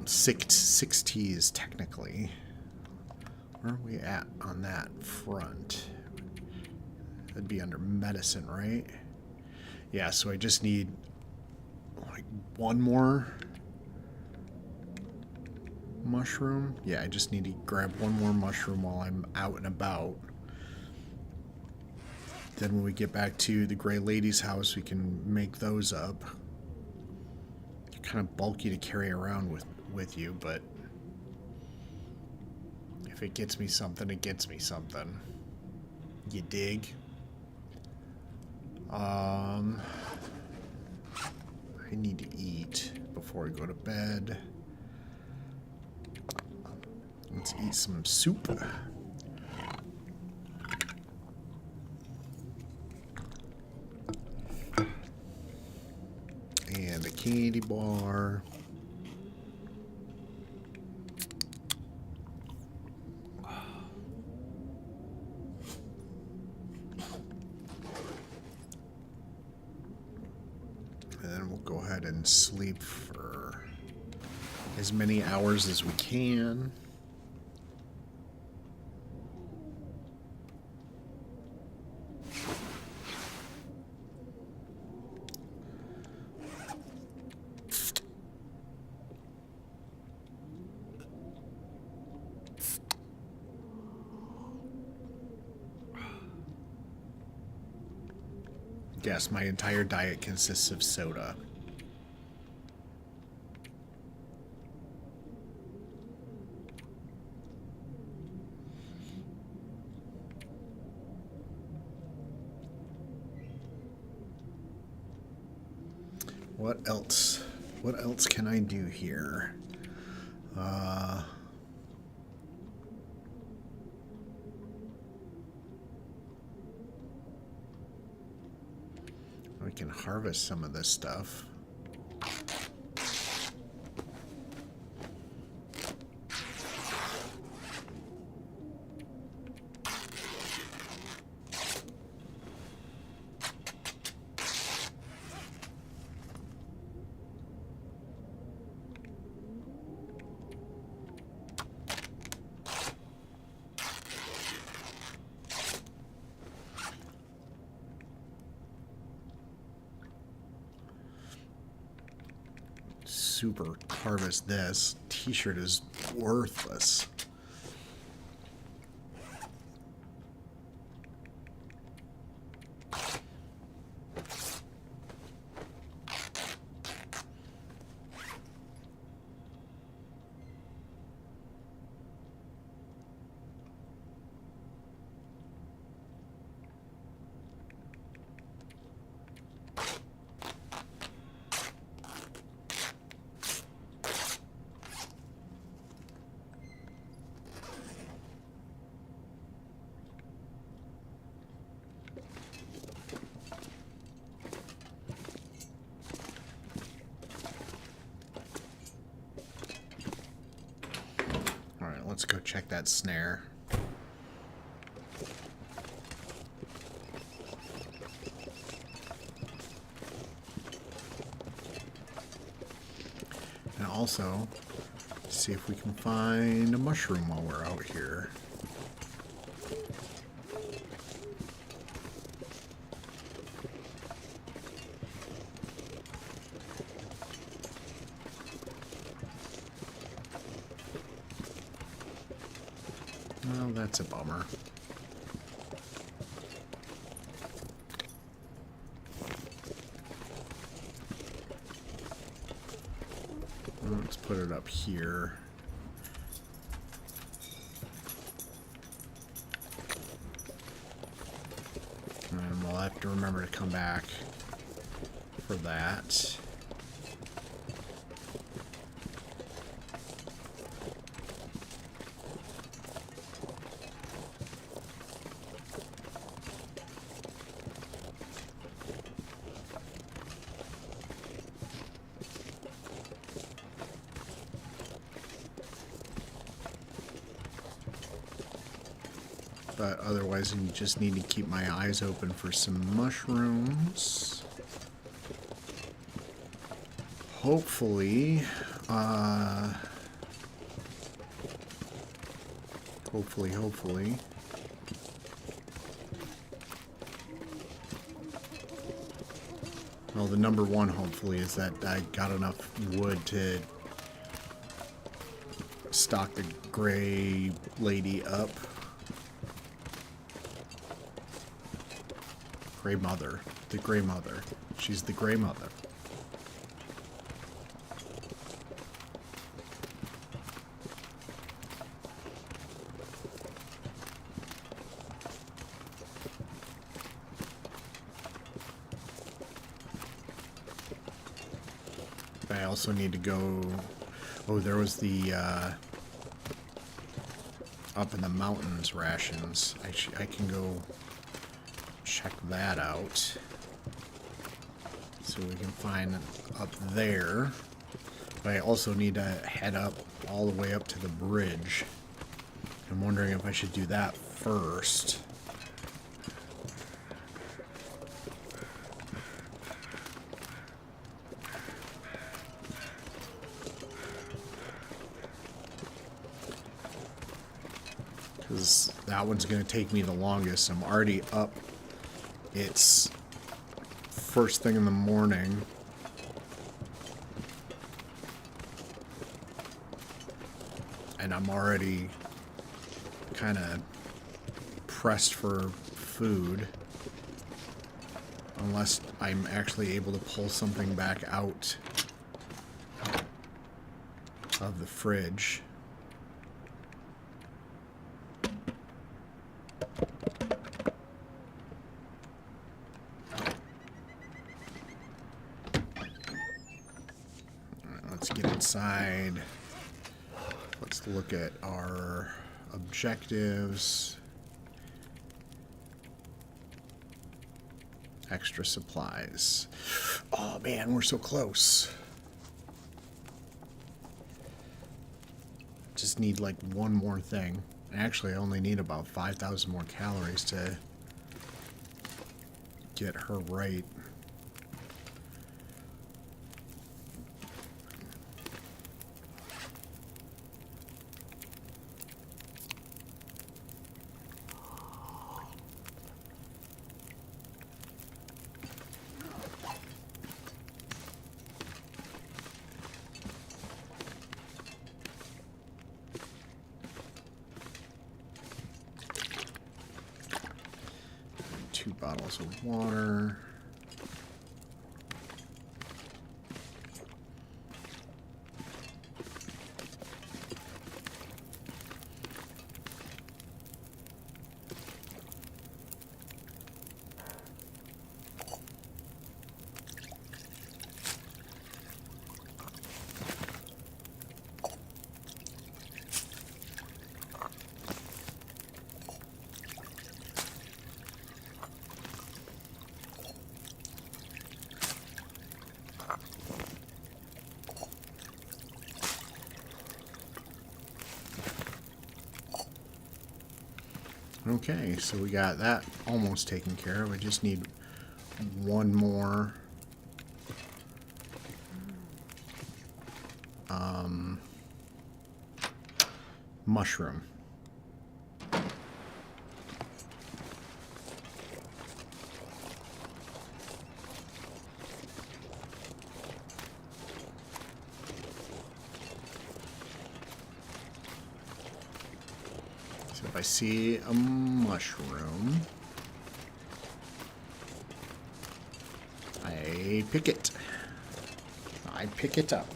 [SPEAKER 1] six teas technically. Where are we at on that front? That'd be under medicine, right? Yeah, so I just need like one more mushroom. Yeah, I just need to grab one more mushroom while I'm out and about. Then when we get back to the Gray Lady's house, we can make those up. They're kind of bulky to carry around with you, but if it gets me something, it gets me something. You dig? I need to eat before I go to bed. Let's eat some soup. And a candy bar. And then we'll go ahead and sleep for as many hours as we can. Yes, my entire diet consists of soda. What else? What else can I do here? We can harvest some of this stuff. Super harvest this. T-shirt is worthless. Let's go check that snare. And also, see if we can find a mushroom while we're out here. Well, that's a bummer. Let's put it up here. And we'll have to remember to come back for that. But otherwise, I just need to keep my eyes open for some mushrooms. Hopefully, hopefully. Well, the number one hopefully is that I got enough wood to stock the gray lady up. Gray Mother. The Gray Mother. She's the Gray Mother. I also need to go... Oh, there was the, up in the mountains rations. I can go check that out. So we can find up there. But I also need to head up all the way up to the bridge. I'm wondering if I should do that first. Because that one's going to take me the longest. I'm already up. It's first thing in the morning. And I'm already kind of pressed for food. Unless I'm actually able to pull something back out of the fridge. Alright, let's get inside. Let's look at our objectives. Extra supplies. Oh man, we're so close. Just need like one more thing. Actually, I only need about 5,000 more calories to get her right. Two bottles of water. Okay, so we got that almost taken care of. We just need one more mushroom. If I see a mushroom, I pick it. I pick it up.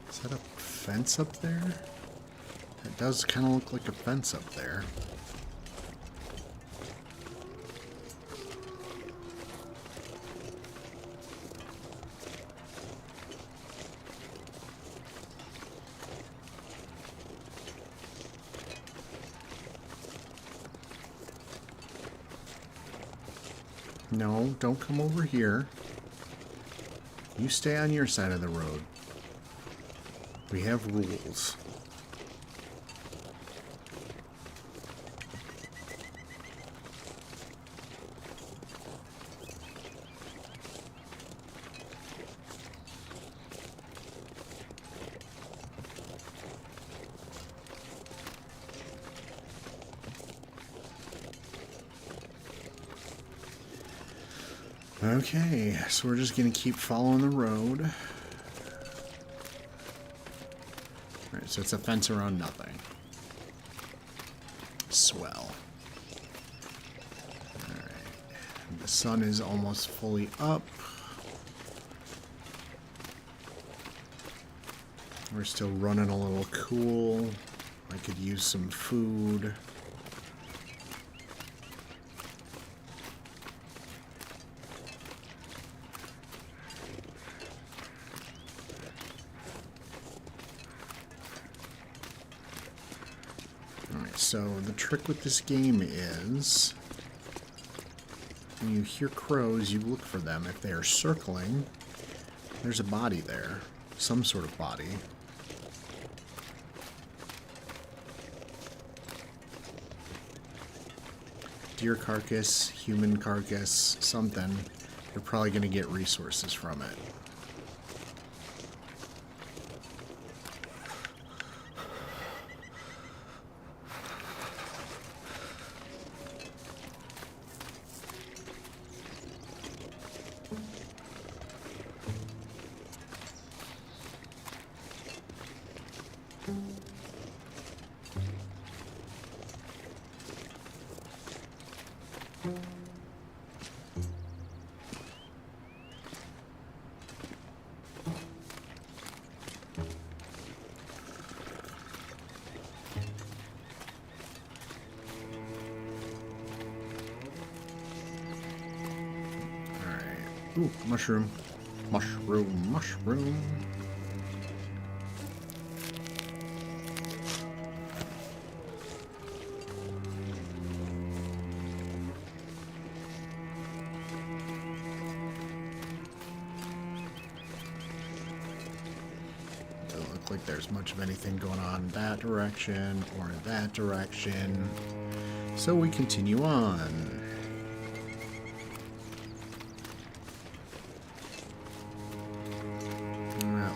[SPEAKER 1] Is that a fence up there? It does kind of look like a fence up there. No, don't come over here. You stay on your side of the road. We have rules. Okay, so we're just gonna keep following the road. Alright, so it's a fence around nothing. Swell. Alright. The sun is almost fully up. We're still running a little cool. I could use some food. Alright, so the trick with this game is when you hear crows, you look for them. If they are circling, there's a body there. Some sort of body. Deer carcass, human carcass, something. You're probably going to get resources from it. Ooh, mushroom. Mushroom, mushroom. Doesn't look like there's much of anything going on in that direction or in that direction. So we continue on.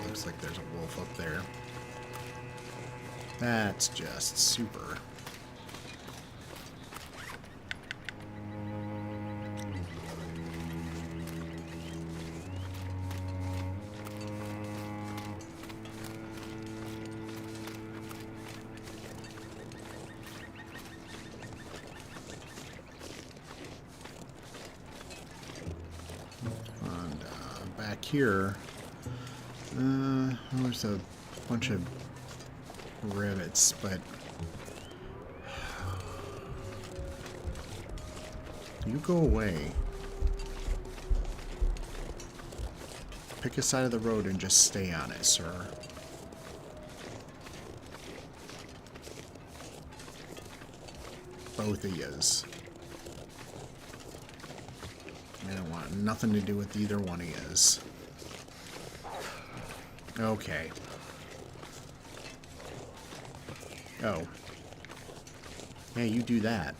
[SPEAKER 1] Looks like there's a wolf up there. That's just super. And back here. There's a bunch of rabbits, but you go away. Pick a side of the road and just stay on it, sir. Both of yous. I don't want nothing to do with either one of yous. Okay. Oh. Yeah, you do that.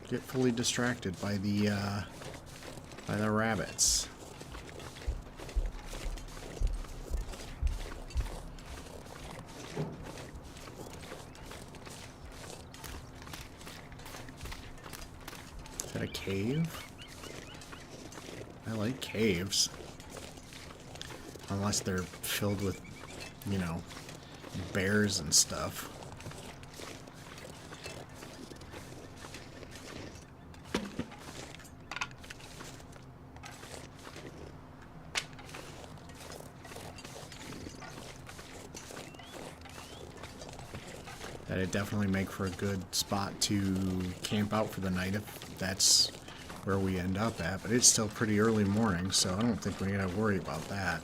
[SPEAKER 1] Get fully distracted by the rabbits. Is that a cave? I like caves. Unless they're filled with, you know, bears and stuff. That'd definitely make for a good spot to camp out for the night if that's where we end up at. But it's still pretty early morning, so I don't think we're gonna worry about that.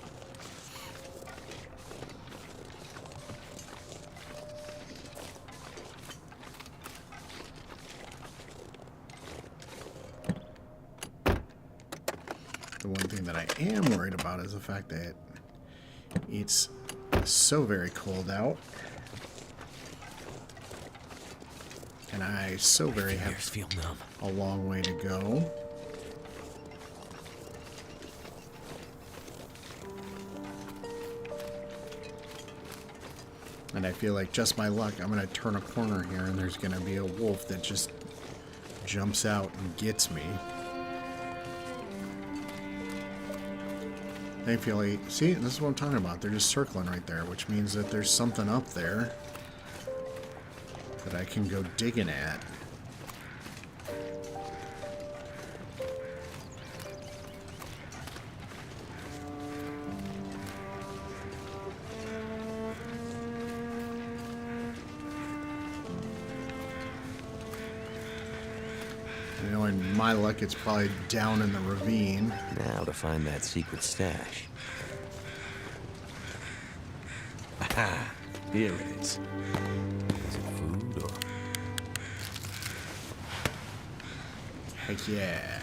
[SPEAKER 1] The one thing that I am worried about is the fact that it's so very cold out. And I so very have
[SPEAKER 2] feel numb.
[SPEAKER 1] a long way to go. And I feel like just my luck, I'm going to turn a corner here and there's going to be a wolf that just jumps out and gets me. Thankfully, see, this is what I'm talking about. They're just circling right there, which means that there's something up there that I can go digging at. You know, in my luck, it's probably down in the ravine.
[SPEAKER 2] Now to find that secret stash. Aha! Here it is. Is it food or...
[SPEAKER 1] Heck yeah.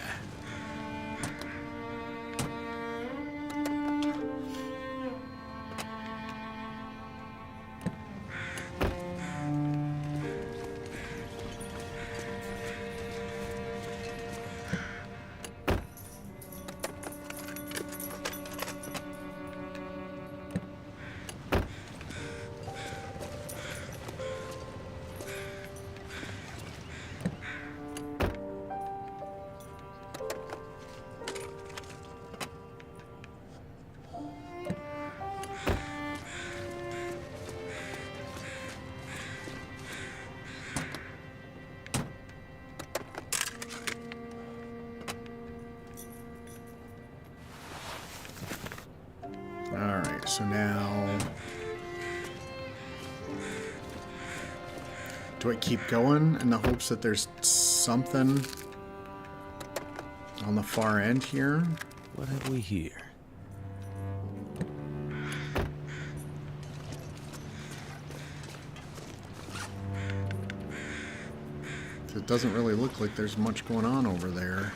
[SPEAKER 1] Alright, so now... do I keep going in the hopes that there's something on the far end here?
[SPEAKER 2] What have we here?
[SPEAKER 1] It doesn't really look like there's much going on over there.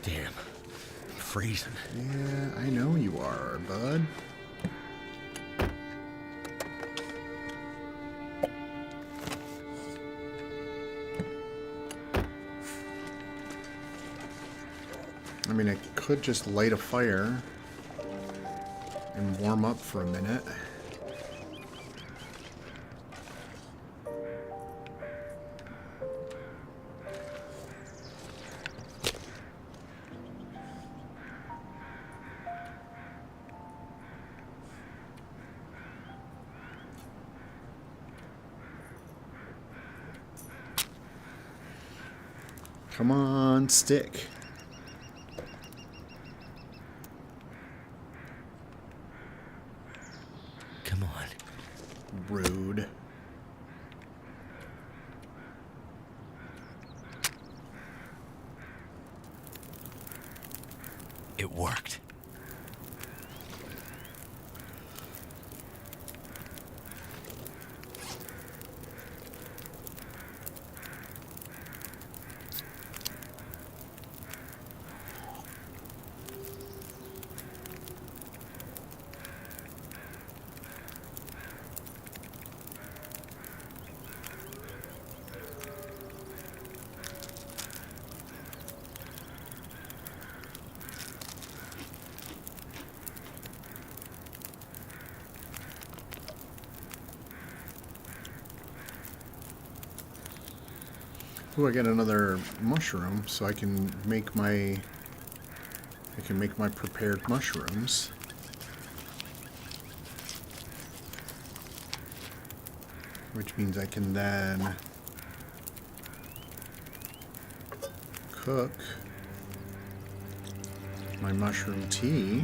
[SPEAKER 2] Damn. I'm freezing.
[SPEAKER 1] Yeah, I know you are, bud. I mean, I could just light a fire and warm up for a minute. Come on, stick.
[SPEAKER 2] Come on.
[SPEAKER 1] Rude.
[SPEAKER 2] It worked.
[SPEAKER 1] Ooh, I got another mushroom, so I can make my prepared mushrooms. Which means I can then cook my mushroom tea.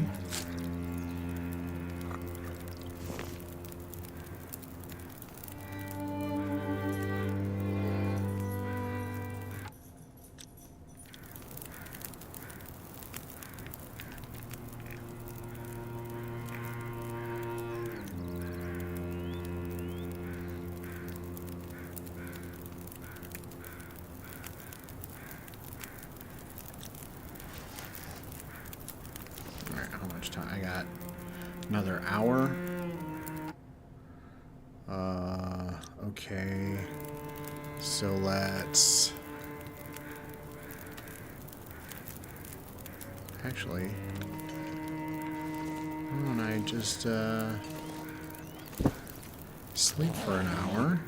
[SPEAKER 1] How much time? I got another hour. Okay. So let's... Actually... why don't I just, Sleep for an hour.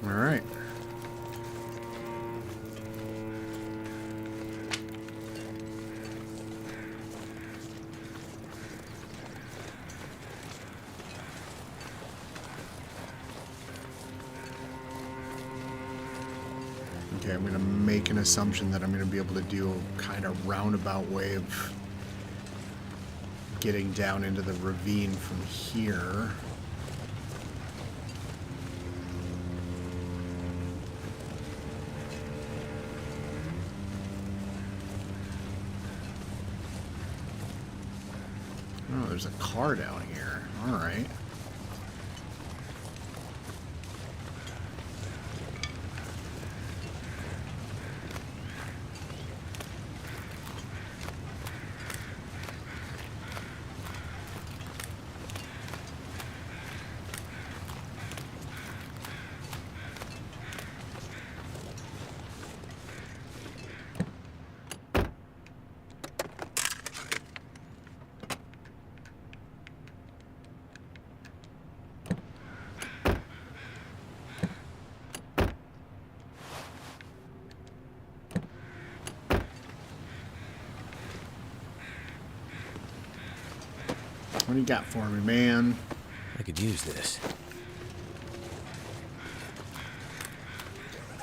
[SPEAKER 1] All right. Okay, I'm going to make an assumption that I'm going to be able to do a kind of roundabout way of getting down into the ravine from here. Oh, there's a car down here. All right. What do you got for me, man?
[SPEAKER 2] I could use this.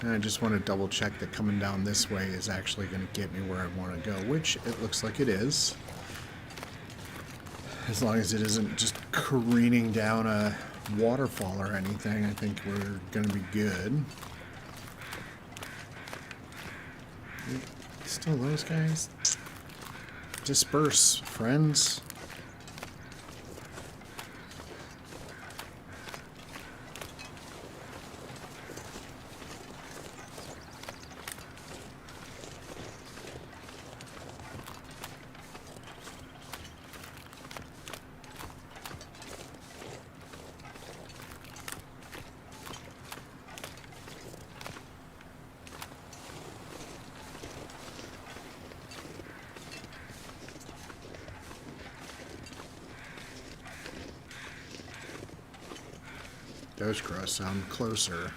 [SPEAKER 1] And I just want to double check that coming down this way is actually going to get me where I want to go, which it looks like it is. As long as it isn't just careening down a waterfall or anything, I think we're going to be good. Still those guys? Disperse, friends. Those crows sound closer,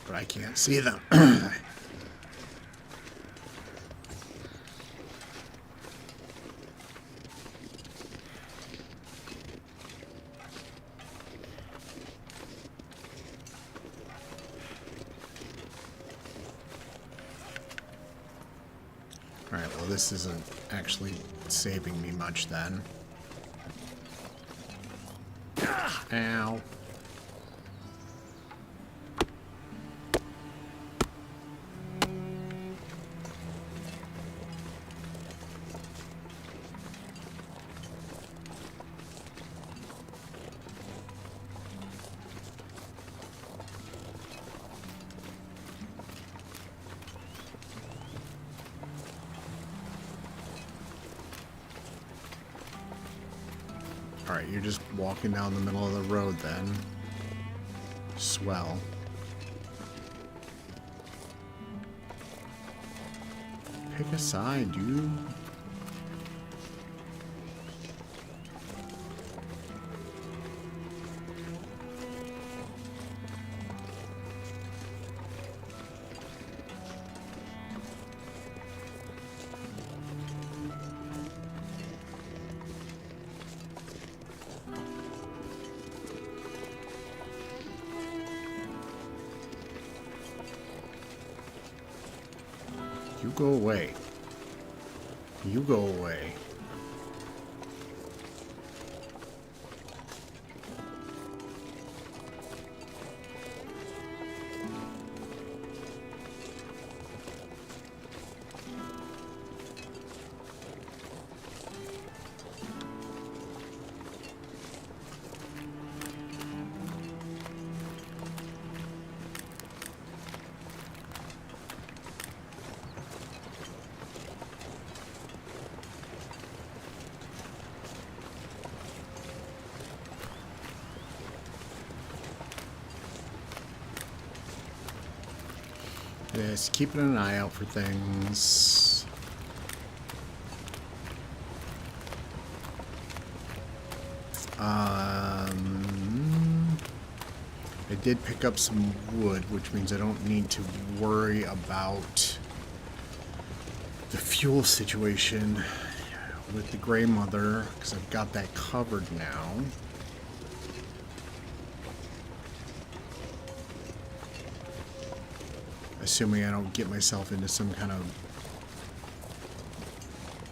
[SPEAKER 1] but I can't see them. Alright, well this isn't actually saving me much then. Ow. Alright, you're just walking down the middle of the road then. Swell. Pick a side, dude. You go away. You go away. Just keeping an eye out for things. I did pick up some wood, which means I don't need to worry about the fuel situation with the Grey Mother, because I've got that covered now. Assuming I don't get myself into some kind of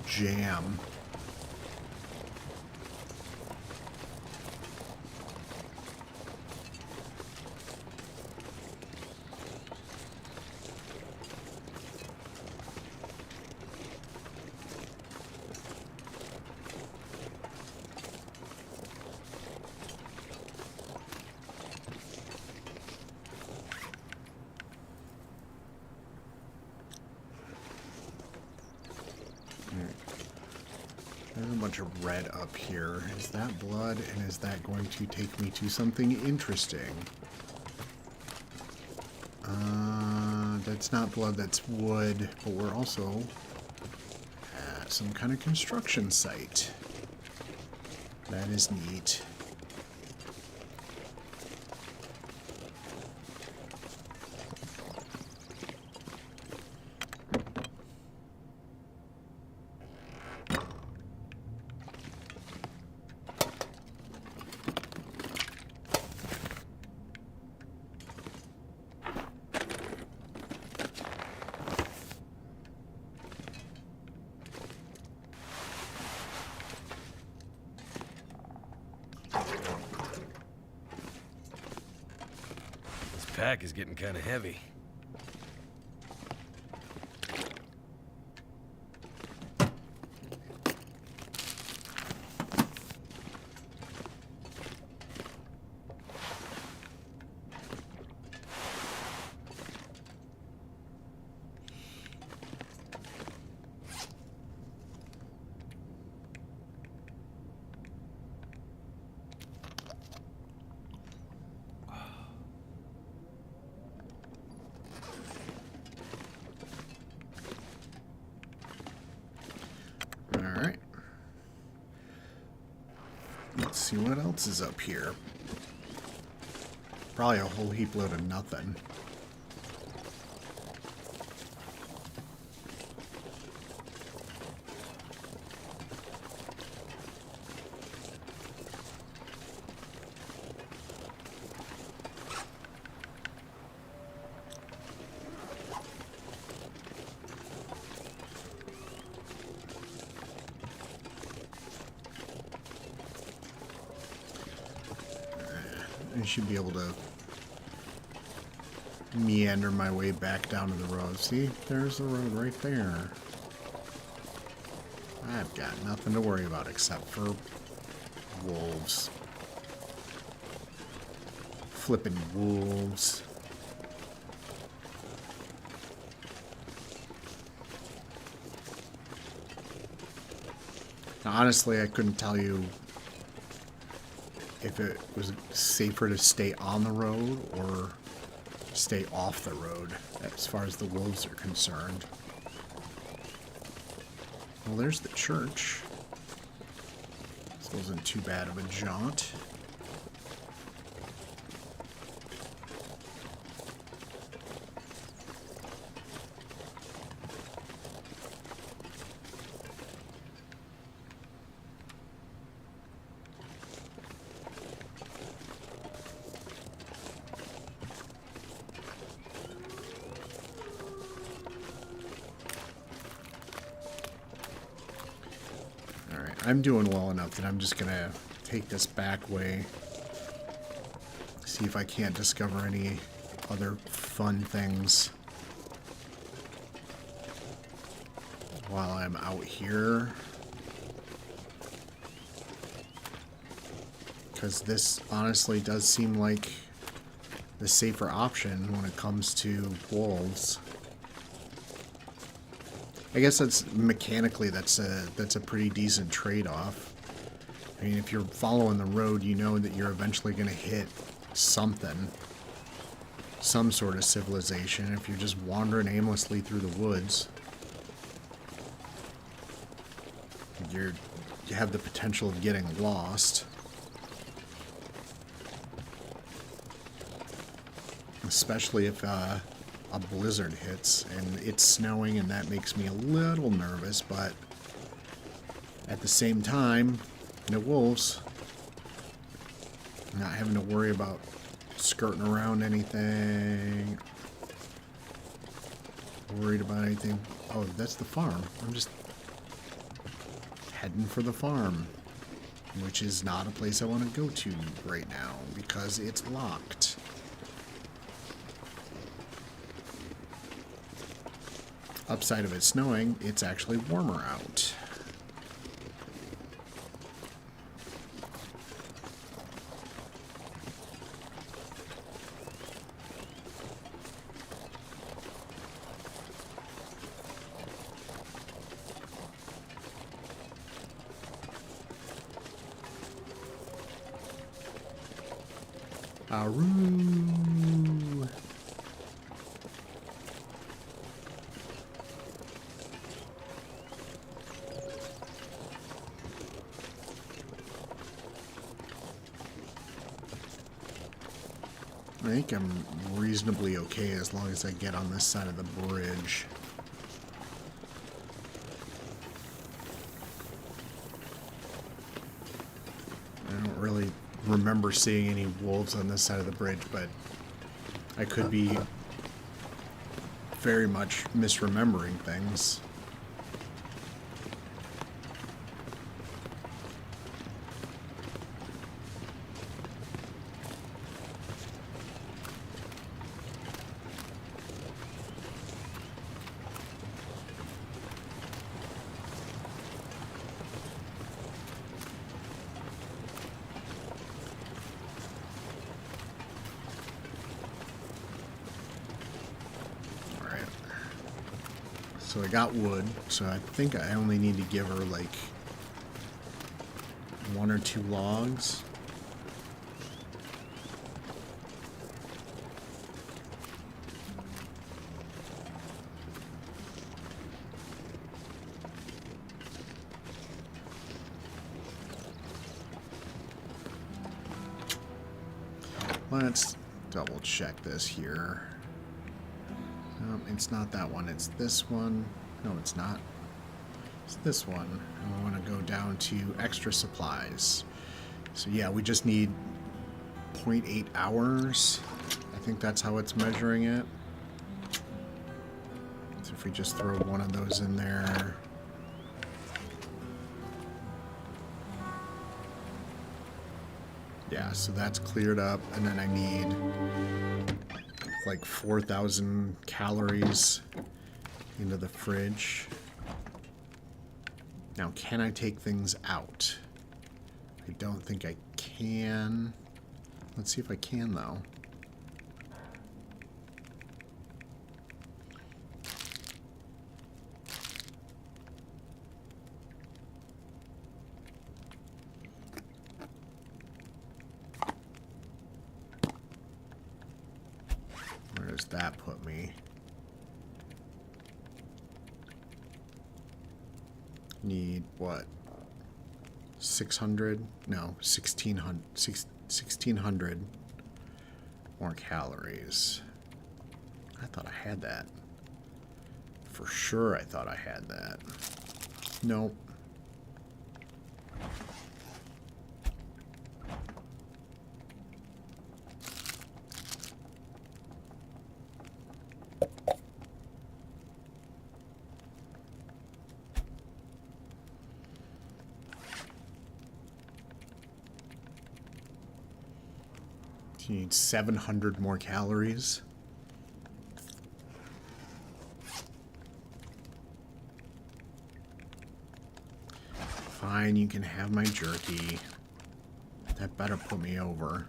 [SPEAKER 1] jam. There's a bunch of red up here. Is that blood, and is that going to take me to something interesting? That's not blood, that's wood, but we're also at some kind of construction site. That is neat.
[SPEAKER 2] This pack is getting kind of heavy.
[SPEAKER 1] Alright. Let's see what else is up here. Probably a whole heap load of nothing. I should be able to meander my way back down to the road. See, there's the road right there. I've got nothing to worry about except for wolves. Flippin' wolves. Now, honestly, I couldn't tell you if it was safer to stay on the road or stay off the road as far as the wolves are concerned. Well, there's the church. This wasn't too bad of a jaunt. I'm doing well enough that I'm just gonna take this back way. See if I can't discover any other fun things while I'm out here. Because this honestly does seem like the safer option when it comes to wolves. I guess that's mechanically that's a pretty decent trade-off. I mean, if you're following the road, you know that you're eventually going to hit something. some sort of civilization. If you're just wandering aimlessly through the woods, you have the potential of getting lost. Especially if a blizzard hits and it's snowing, and that makes me a little nervous, but at the same time, no wolves. Not having to worry about skirting around anything. Worried about anything. Oh, that's the farm. I'm just heading for the farm, which is not a place I want to go to right now because it's locked. Upside of it snowing, it's actually warmer out. Aroo. I think I'm reasonably okay as long as I get on this side of the bridge. I don't really remember seeing any wolves on this side of the bridge, but I could be very much misremembering things. So I got wood, so I think I only need to give her like 1 or 2 logs. Let's double check this here. It's not that one, it's this one. No, it's not. It's this one. And we want to go down to extra supplies. So yeah, we just need 0.8 hours. I think that's how it's measuring it. So if we just throw one of those in there. Yeah, so that's cleared up, and then I need like 4,000 calories into the fridge. Now, can I take things out? I don't think I can. Let's see if I can, though. Where does that put me? Need what? 600? No, 1,600 more calories. I thought I had that. For sure I thought I had that. Nope. You need 700 more calories. Fine, you can have my jerky. That better put me over.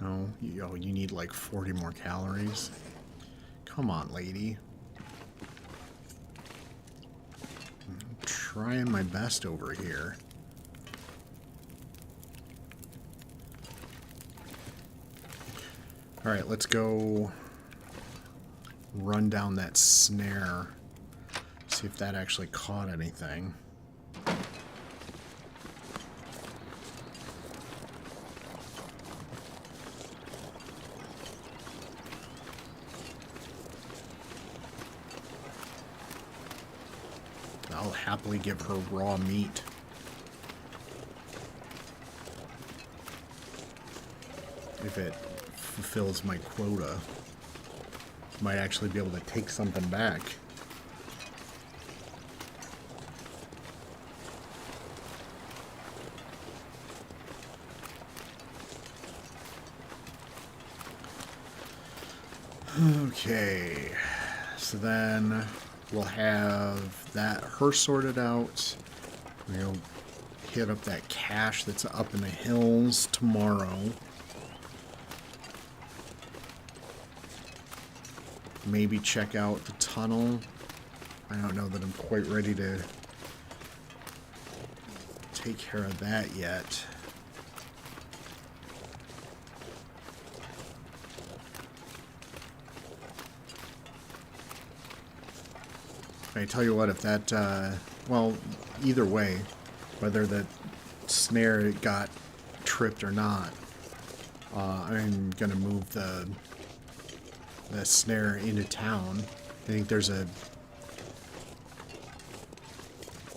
[SPEAKER 1] No, you need like 40 more calories. Come on, lady. I'm trying my best over here. Alright, let's go run down that snare. See if that actually caught anything. I'll happily give her raw meat. If it fulfills my quota. Might actually be able to take something back. Okay, so then we'll have her sorted out. We'll hit up that cache that's up in the hills tomorrow. Maybe check out the tunnel. I don't know that I'm quite ready to take care of that yet. I tell you what, if that, well, either way, whether that snare got tripped or not, I'm gonna move the snare into town. I think there's a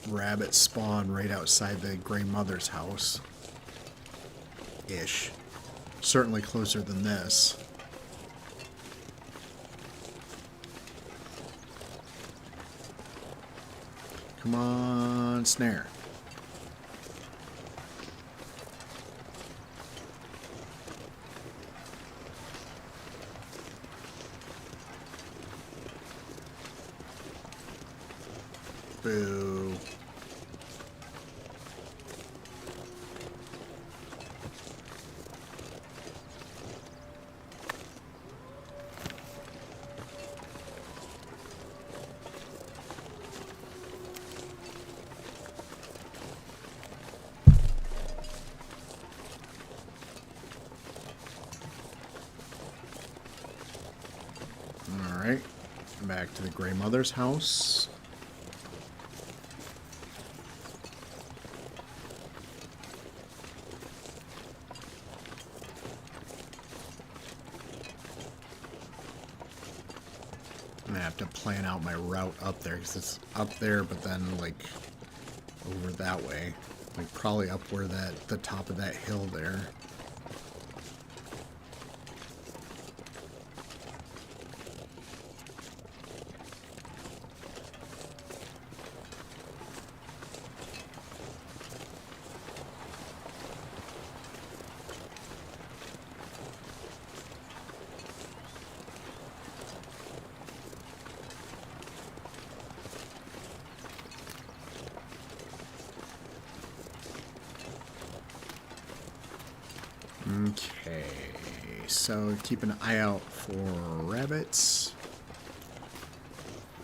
[SPEAKER 1] rabbit spawn right outside the Grey Mother's house. Ish. Certainly closer than this. Come on, snare. Boo. Alright, back to the Grey Mother's house. I'm gonna have to plan out my route up there, because it's up there, but then, like, over that way. Like, probably up where the top of that hill there. Okay, so keep an eye out for rabbits.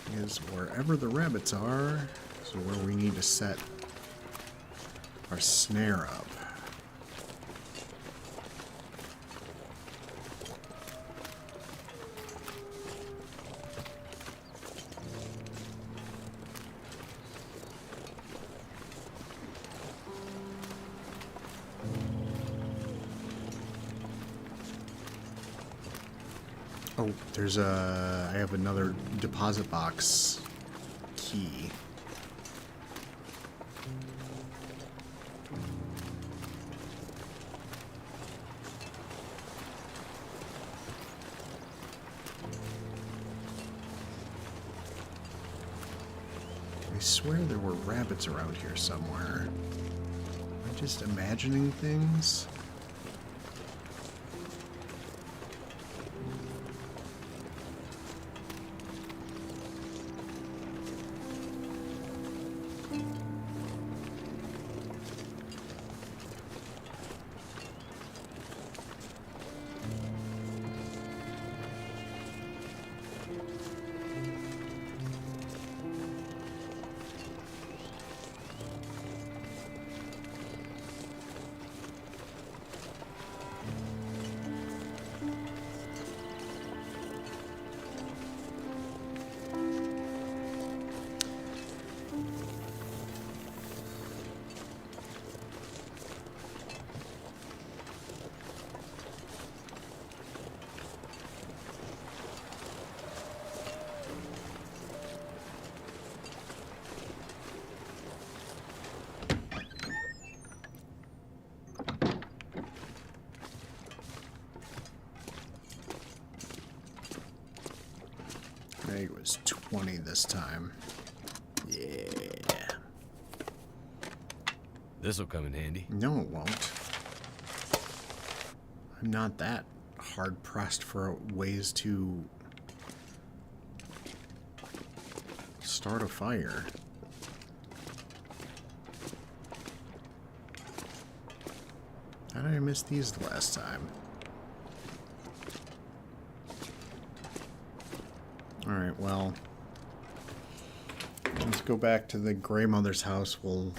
[SPEAKER 1] Because wherever the rabbits are is where we need to set our snare up. Oh, I have another deposit box key. I swear there were rabbits around here somewhere. Am I just imagining things? 20 this time. Yeah.
[SPEAKER 2] This'll come in handy.
[SPEAKER 1] No, it won't. I'm not that hard-pressed for ways to start a fire. How did I miss these the last time? Alright, well, let's go back to the Grey Mother's house. We'll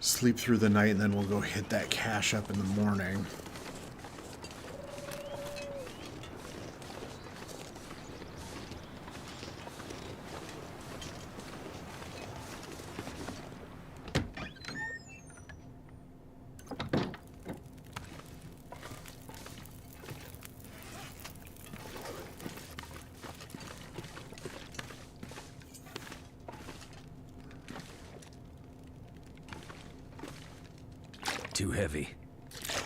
[SPEAKER 1] sleep through the night, and then we'll go hit that cache up in the morning.
[SPEAKER 2] Too heavy.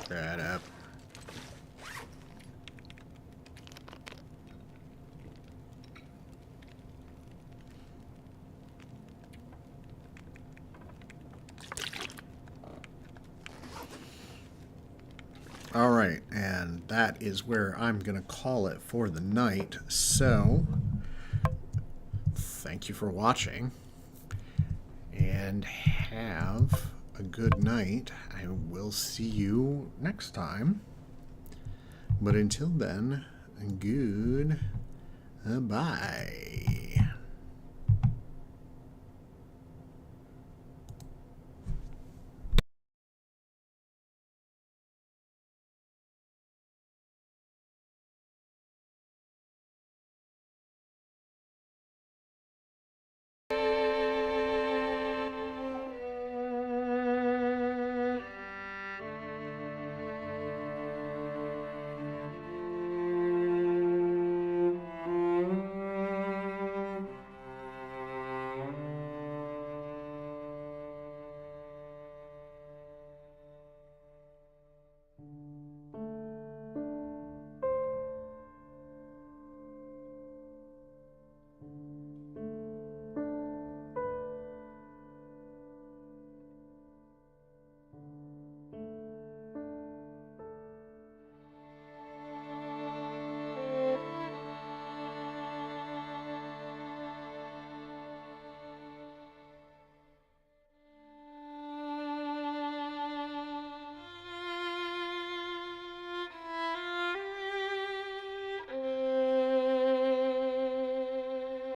[SPEAKER 1] Right up. All right, and that is where I'm going to call it for the night. So, thank you for watching, and have a good night. I will see you next time. But until then, good bye.